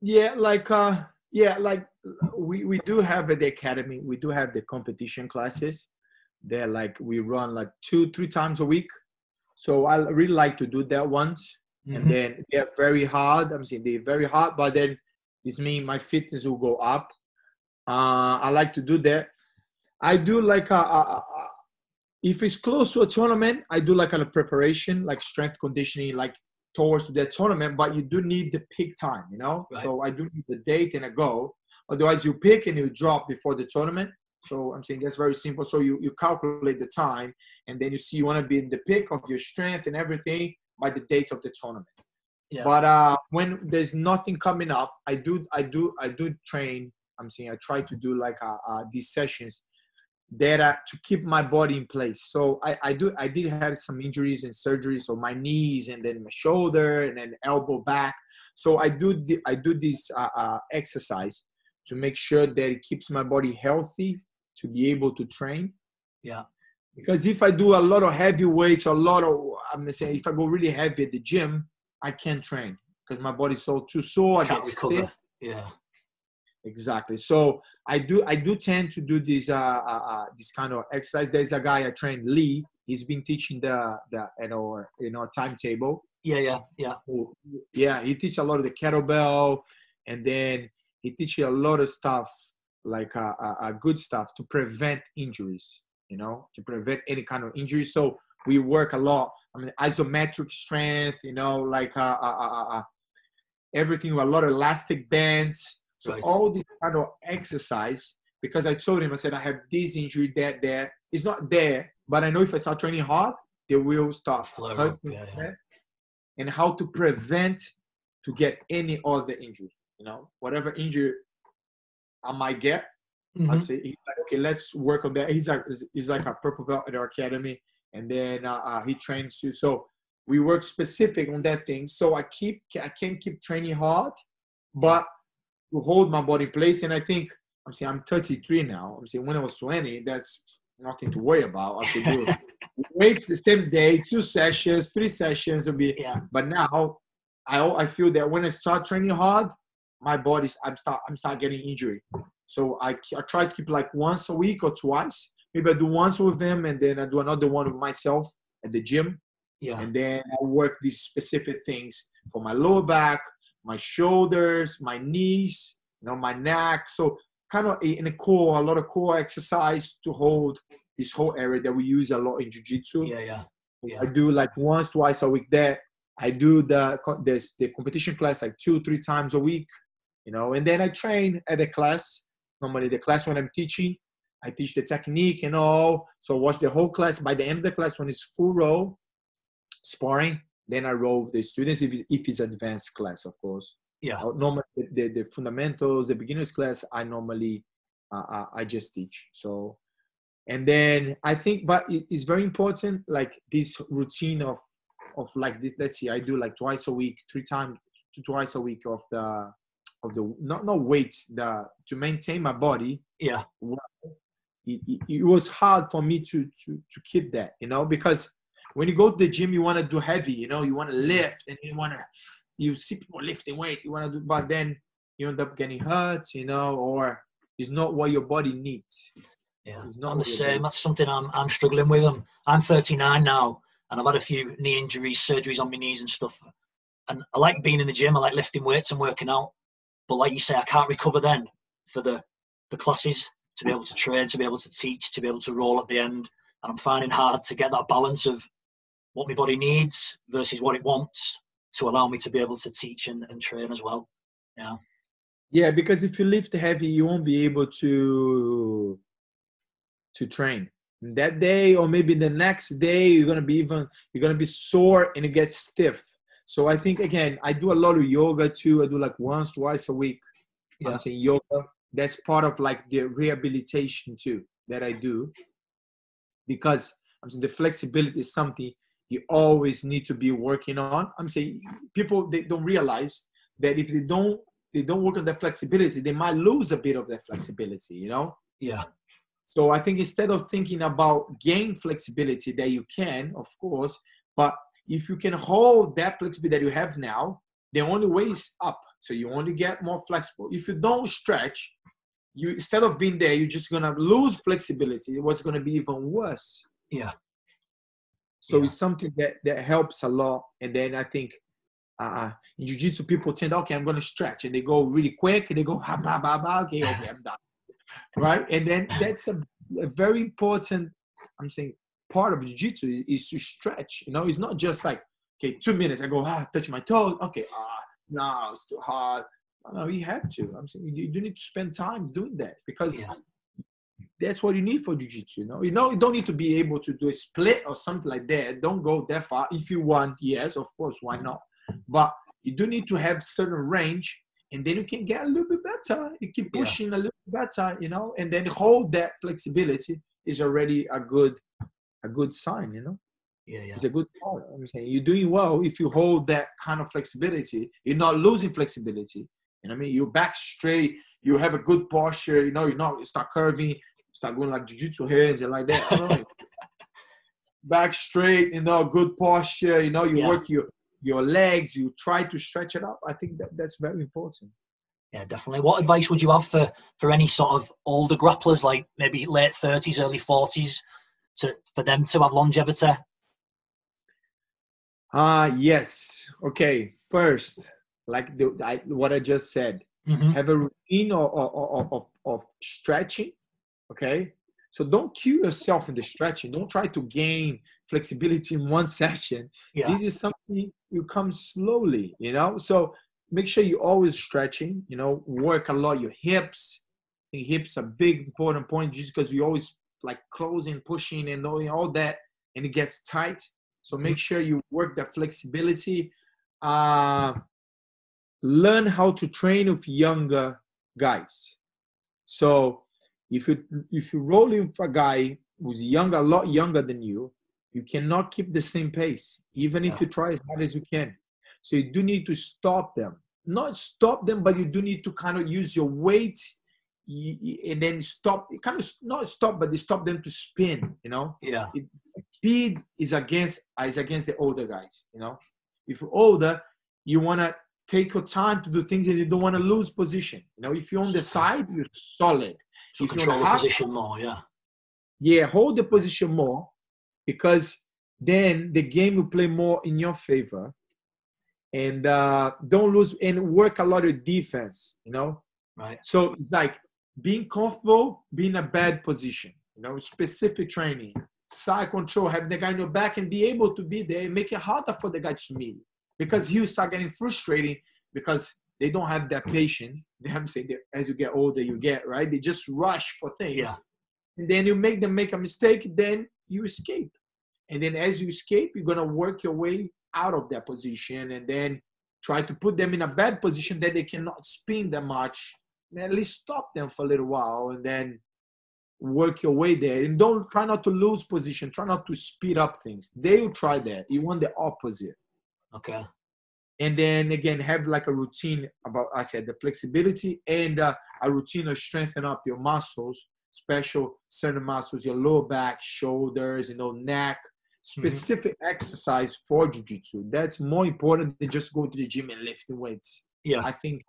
Yeah, like we do have at the academy, we do have the competition classes. They're like, we run like 2-3 times a week. So I really like to do that once. And then they're very hard. I'm saying they're very hard, but then this means my fitness will go up. I like to do that. I do like if it's close to a tournament, I do like a preparation, like strength conditioning, like towards the tournament, but you do need the peak time, you know? Right. So I do need the date and a go. Otherwise you pick and you drop before the tournament. So I'm saying that's very simple. So you calculate the time and then you see you want to be in the peak of your strength and everything by the date of the tournament. Yeah. But when there's nothing coming up, I do train. I'm saying I try to do like these sessions that to keep my body in place. So I did have some injuries and surgery, so my knees and then my shoulder and then elbow back. So I do this exercise to make sure that it keeps my body healthy to be able to train. Yeah. Because if I do a lot of heavy weights, I'm saying if I go really heavy at the gym, I can't train because my body's too sore. I get stiff. Yeah. Exactly. So I do tend to do this this kind of exercise. There's a guy I trained, Lee. He's been teaching the at our timetable. Yeah. Yeah, he teaches a lot of the kettlebell, and then he teaches a lot of stuff like good stuff to prevent injuries. To prevent any kind of injury. So we work a lot. I mean, isometric strength. Like everything with a lot of elastic bands. So right. All this kind of exercise, because I told him, I said, I have this injury, that there. It's not there, but I know if I start training hard, they will start hurting. Yeah. And how to prevent to get any other injury, whatever injury I might get. I say, he's like, okay, let's work on that. He's like a purple belt at our academy. And then he trains you. So we work specific on that thing. So I can't keep training hard, but to hold my body in place. And I think, I'm 33 now. I'm saying when I was 20, that's nothing to worry about. I could do weights the same day, 2 sessions, 3 sessions will be. Yeah. But now I feel that when I start training hard, my body's, I'm start getting injury. So I try to keep like once a week or twice. Maybe I do once with him and then I do another one with myself at the gym. Yeah. And then I work these specific things for my lower back, my shoulders, my knees, my neck. So kind of in the core, a lot of core exercise to hold this whole area that we use a lot in jiu-jitsu. Yeah. I do like once, twice a week there. I do the competition class like 2-3 times a week, and then I train at the class. Normally the class when I'm teaching, I teach the technique and all. So watch the whole class. By the end of the class, when it's full row, sparring, then I roll the students if it's advanced class, of course. Yeah. Normally the fundamentals, the beginners class, I normally I just teach. So, and then I think, but it's very important, like this routine of like this. Let's see, I do like twice a week, 3 times to twice a week of the not weights, to maintain my body. Yeah. it was hard for me to keep that, you know, because when you go to the gym, you want to do heavy, you know, you want to lift, and you see people lifting weight, you want to do, but then you end up getting hurt, you know, or it's not what your body needs. Yeah, I'm the same. That's something I'm struggling with. I'm 39 now, and I've had a few knee injuries, surgeries on my knees and stuff. And I like being in the gym. I like lifting weights and working out. But like you say, I can't recover then for the classes, to be able to train, to be able to teach, to be able to roll at the end. And I'm finding hard to get that balance of what my body needs versus what it wants to allow me to be able to teach and train as well. Yeah. Yeah, because if you lift heavy, you won't be able to train that day, or maybe the next day you're gonna be sore and it gets stiff. So I think, again, I do a lot of yoga too. I do like once, twice a week. Yeah. I'm saying yoga. That's part of like the rehabilitation too that I do, because I'm saying the flexibility is something you always need to be working on. I'm saying people, they don't realize that if they don't work on their flexibility, they might lose a bit of their flexibility, you know? Yeah. So I think instead of thinking about gain flexibility, that you can, of course, but if you can hold that flexibility that you have now, the only way is up. So you only get more flexible. If you don't stretch, you, instead of being there, you're just going to lose flexibility. What's going to be even worse. Yeah. So it's something that helps a lot. And then I think in jiu-jitsu, people tend, okay, I'm going to stretch. And they go really quick. And they go, okay, I'm done. Right? And then that's a very important, I'm saying, part of jiu-jitsu is to stretch. You know, it's not just like, okay, 2 minutes. I go, touch my toes. Okay, no, it's too hard. No, you have to. I'm saying you do need to spend time doing that, because that's what you need for jiu-jitsu. You don't need to be able to do a split or something like that. Don't go that far. If you want, yes, of course, why not? But you do need to have certain range, and then you can get a little bit better. You keep pushing a little bit better, you know, and then hold that flexibility is already a good sign, you know. Yeah. It's a good part. I'm saying you're doing well if you hold that kind of flexibility. You're not losing flexibility. You know what I mean? You're back straight. You have a good posture. You know, you start curving, start going like jiu-jitsu hands and like that. You know? Back straight, you know, good posture. You know, you work your legs. You try to stretch it up. I think that's very important. Yeah, definitely. What advice would you have for any sort of older grapplers, like maybe late 30s, early 40s, for them to have longevity? Yes. Okay. First, like what I just said, have a routine of stretching. Okay. So don't kill yourself in the stretching. Don't try to gain flexibility in one session. Yeah. This is something you come slowly, you know? So make sure you're always stretching, you know, work a lot your hips. I think hips are a big, important point, just because you always like closing, pushing and all that, and it gets tight. So make sure you work that flexibility. Learn how to train with younger guys. So if you roll in for a guy who's younger, a lot younger than you, you cannot keep the same pace, even if you try as hard as you can. So you do need to stop them. Not stop them, but you do need to kind of use your weight and then stop. Kind of not stop, but they stop them to spin, you know? Yeah. Speed is against the older guys, you know? If you're older, you want to take your time to do things and you don't want to lose position. You know, if you're on the side, you're solid. So if control the position more, Yeah, hold the position more, because then the game will play more in your favor. And don't lose, and work a lot of defense, you know? Right. So it's like being comfortable, being in a bad position, you know, specific training, side control, having the guy in your back and be able to be there and make it harder for the guy to meet. Because he'll start getting frustrating because they don't have that patience. They have to say that as you get older, you get, right? They just rush for things. Yeah. And then you make them make a mistake, then you escape. And then as you escape, you're going to work your way out of that position and then try to put them in a bad position that they cannot spin that much. And at least stop them for a little while and then work your way there. And don't try not to lose position. Try not to speed up things. They will try that. You want the opposite. Okay. And then again, have like a routine about, I said, the flexibility and a routine of strengthen up your muscles special certain muscles, your lower back, shoulders, you know, neck, specific exercise for jiu-jitsu. That's more important than just go to the gym and lifting weights. Yeah. I think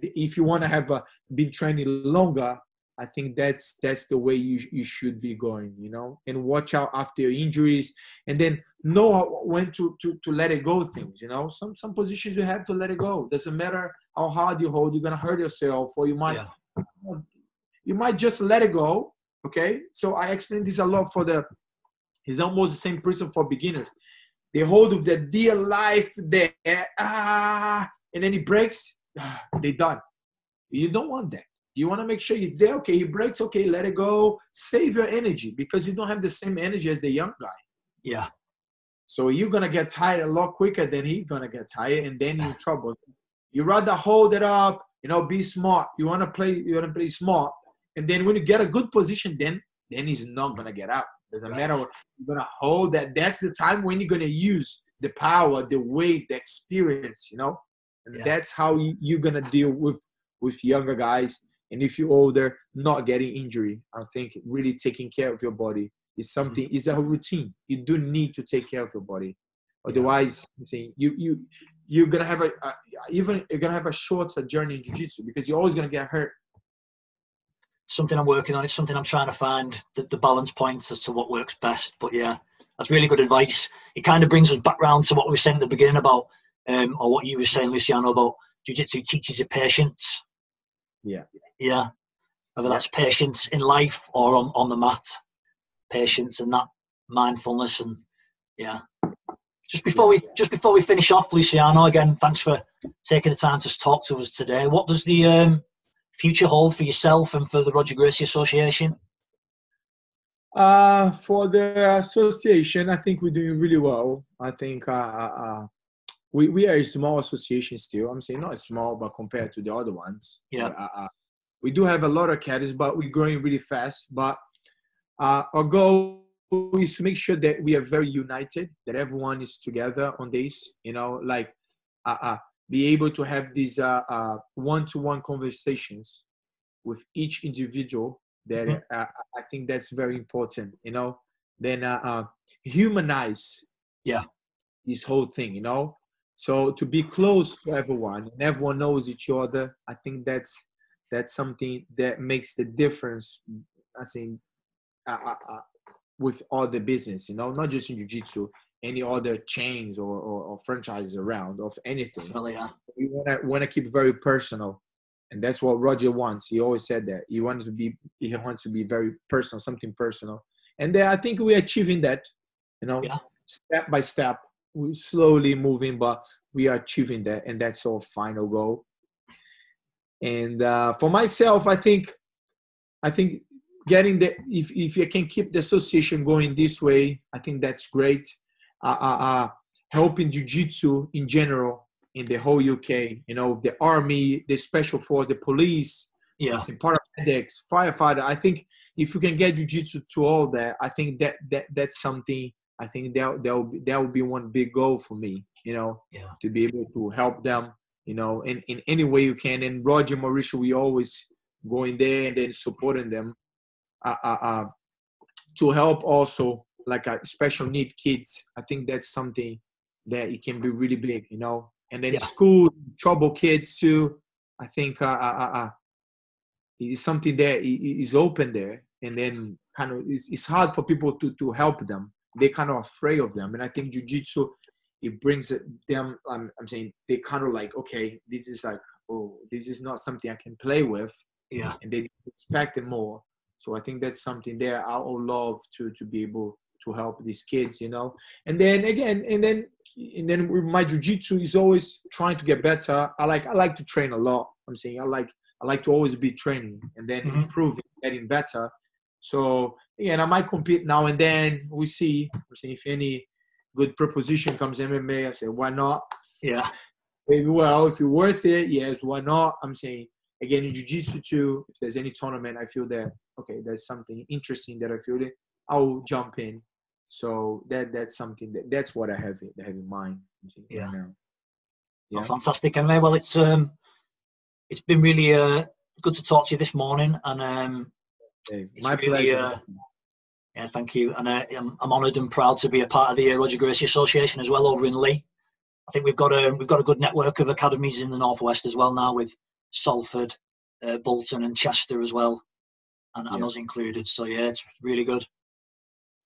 if you want to have been training longer, I think that's the way you should be going, you know, and watch out after your injuries, and then know when to let it go things, you know. Some positions you have to let it go. Doesn't matter how hard you hold, you're going to hurt yourself, or you might just let it go, okay? So I explain this a lot it's almost the same principle for beginners. They hold with their dear life there, and then it breaks, they're done. You don't want that. You want to make sure you're there. Okay, he breaks. Okay, let it go. Save your energy, because you don't have the same energy as the young guy. Yeah. So you're going to get tired a lot quicker than he's going to get tired, and then you're in trouble. You rather hold it up, you know, be smart. You want to play smart. And then when you get a good position, then he's not going to get out. Doesn't matter what. You're going to hold that. That's the time when you're going to use the power, the weight, the experience, you know. And that's how you're going to deal with younger guys. And if you're older, not getting injury. I think really taking care of your body is something, is a routine. You do need to take care of your body. Otherwise, you're gonna have a shorter journey in jiu-jitsu, because you're always gonna get hurt. Something I'm working on. It's something I'm trying to find the balance points as to what works best. But yeah, that's really good advice. It kind of brings us back round to what we were saying at the beginning about, or what you were saying, Luciano, about jiu-jitsu teaches you patience. Yeah. Whether that's patience in life or on the mat, patience and that mindfulness, and Just before we finish off, Luciano, again, thanks for taking the time to talk to us today. What does the future hold for yourself and for the Roger Gracie Association? For the association, I think we're doing really well. I think we are a small association still. I'm saying not small, but compared to the other ones. We do have a lot of caddies, but we're growing really fast. But our goal is to make sure that we are very united, that everyone is together on this, you know, like be able to have these one-to-one conversations with each individual. That I think that's very important, you know. Then humanize this whole thing, you know. So to be close to everyone and everyone knows each other, I think that's something that makes the difference, I think, with all the business, you know, not just in jiu-jitsu, any other chains or franchises around, of anything. We want to keep very personal. And that's what Roger wants. He always said that. He wants to be very personal, something personal. And then I think we're achieving that, you know, step by step. We're slowly moving, but we are achieving that. And that's our final goal. And for myself, I think getting if you can keep the association going this way, I think that's great. Helping jiu-jitsu in general in the whole UK, you know, the army, the special force, the police, paramedics, firefighter. I think if you can get jiu-jitsu to all that, I think that's something. I think that will be one big goal for me, you know, to be able to help them, you know, in any way you can. And Roger, Mauricio, we always going there and then supporting them to help also like special need kids. I think that's something that it can be really big, you know. And then school, trouble kids too. I think it's something that is open there. And then kind of it's hard for people to help them. They're kind of afraid of them. And I think jiu-jitsu, it brings them, I'm saying, they kind of like, okay, this is like, oh, this is not something I can play with. And they expect it more. So I think that's something there I would love to be able to help these kids, you know. And then again, and then with my jiu-jitsu is always trying to get better. I like to train a lot. I'm saying I like to always be training and then improving, getting better. So again, I might compete now and then. We see. I'm saying if any good proposition comes MMA, I say why not? Maybe well, if you're worth it, yes, why not? I'm saying again in jiu-jitsu too. If there's any tournament, I feel that okay, there's something interesting that I feel that I'll jump in. So that's something that's what I have in mind. Right now. Oh, fantastic, anyway. Well, it's been really good to talk to you this morning, and Dave. My pleasure. Yeah, thank you. And I'm honoured and proud to be a part of the Roger Gracie Association as well over in Lee. I think we've got a good network of academies in the Northwest as well now, with Salford, Bolton and Chester as well, and us included. So yeah, it's really good.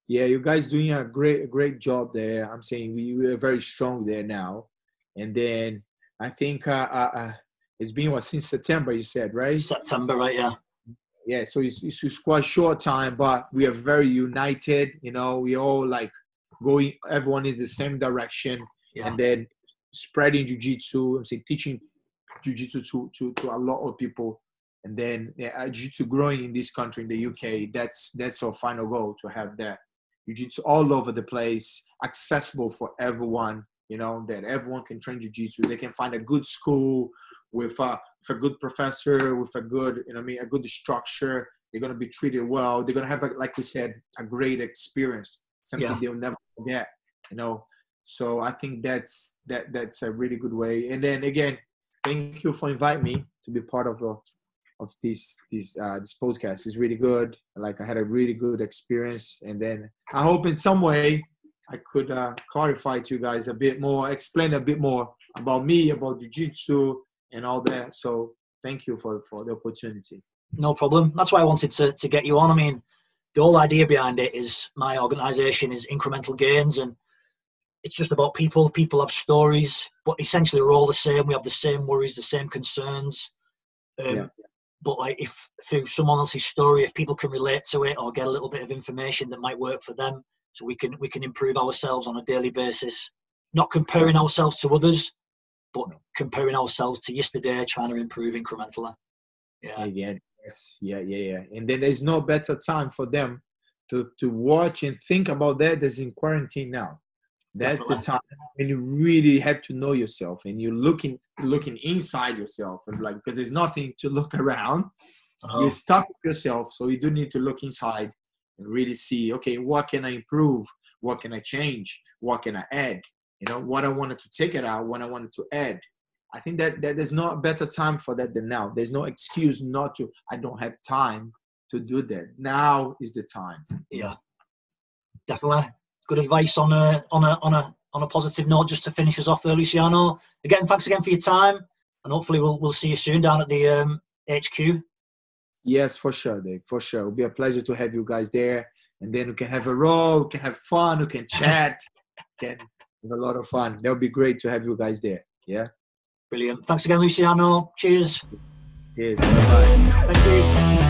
Yeah, you guys doing a great job there. I'm saying we are very strong there now. And then I think it's been since September, you said, right? September, right? Yeah. Yeah, so it's quite short time, but we are very united. You know, we all like going, everyone in the same direction, and then spreading jiu-jitsu. I'm saying teaching jiu-jitsu to a lot of people, and then jiu-jitsu growing in this country, in the UK. That's our final goal, to have that jiu-jitsu all over the place, accessible for everyone. You know, that everyone can train jiu-jitsu. They can find a good school with a good professor, with a good, a good structure. They're going to be treated well. They're going to have, like we said, a great experience, something they'll never forget, So I think that's a really good way. And then again, thank you for inviting me to be part of this podcast. It's really good. Like, I had a really good experience. And then I hope in some way I could clarify to you guys a bit more, explain a bit more about me, about jiu-jitsu and all that. So thank you for the opportunity. No problem. That's why I wanted to get you on. I mean, the whole idea behind it is, my organization is Incremental Gainz, and it's just about people. People have stories, but essentially we're all the same. We have the same worries, the same concerns. But like, if through someone else's story, if people can relate to it or get a little bit of information that might work for them, so we can improve ourselves on a daily basis, not comparing ourselves to others, but comparing ourselves to yesterday, trying to improve incrementally. Yeah. Again, yes, yeah. And then there's no better time for them to watch and think about that than in quarantine now. That's Definitely. The time when you really have to know yourself, and you're looking inside yourself, and like, because there's nothing to look around. You're stuck with yourself, so you do need to look inside and really see, okay, what can I improve? What can I change? What can I add? What I wanted to take it out, what I wanted to add. I think that there's no better time for that than now. There's no excuse not to. I don't have time to do that. Now is the time. Yeah, definitely. Good advice on a positive note, just to finish us off there, Luciano. Again, thanks again for your time, and hopefully we'll see you soon down at the HQ. Yes, for sure, Dave. For sure, it'll be a pleasure to have you guys there, and then we can have a roll, we can have fun, we can chat, can have a lot of fun. That would be great to have you guys there. Yeah. Brilliant. Thanks again, Luciano. Cheers. Cheers. Bye-bye. Thank you.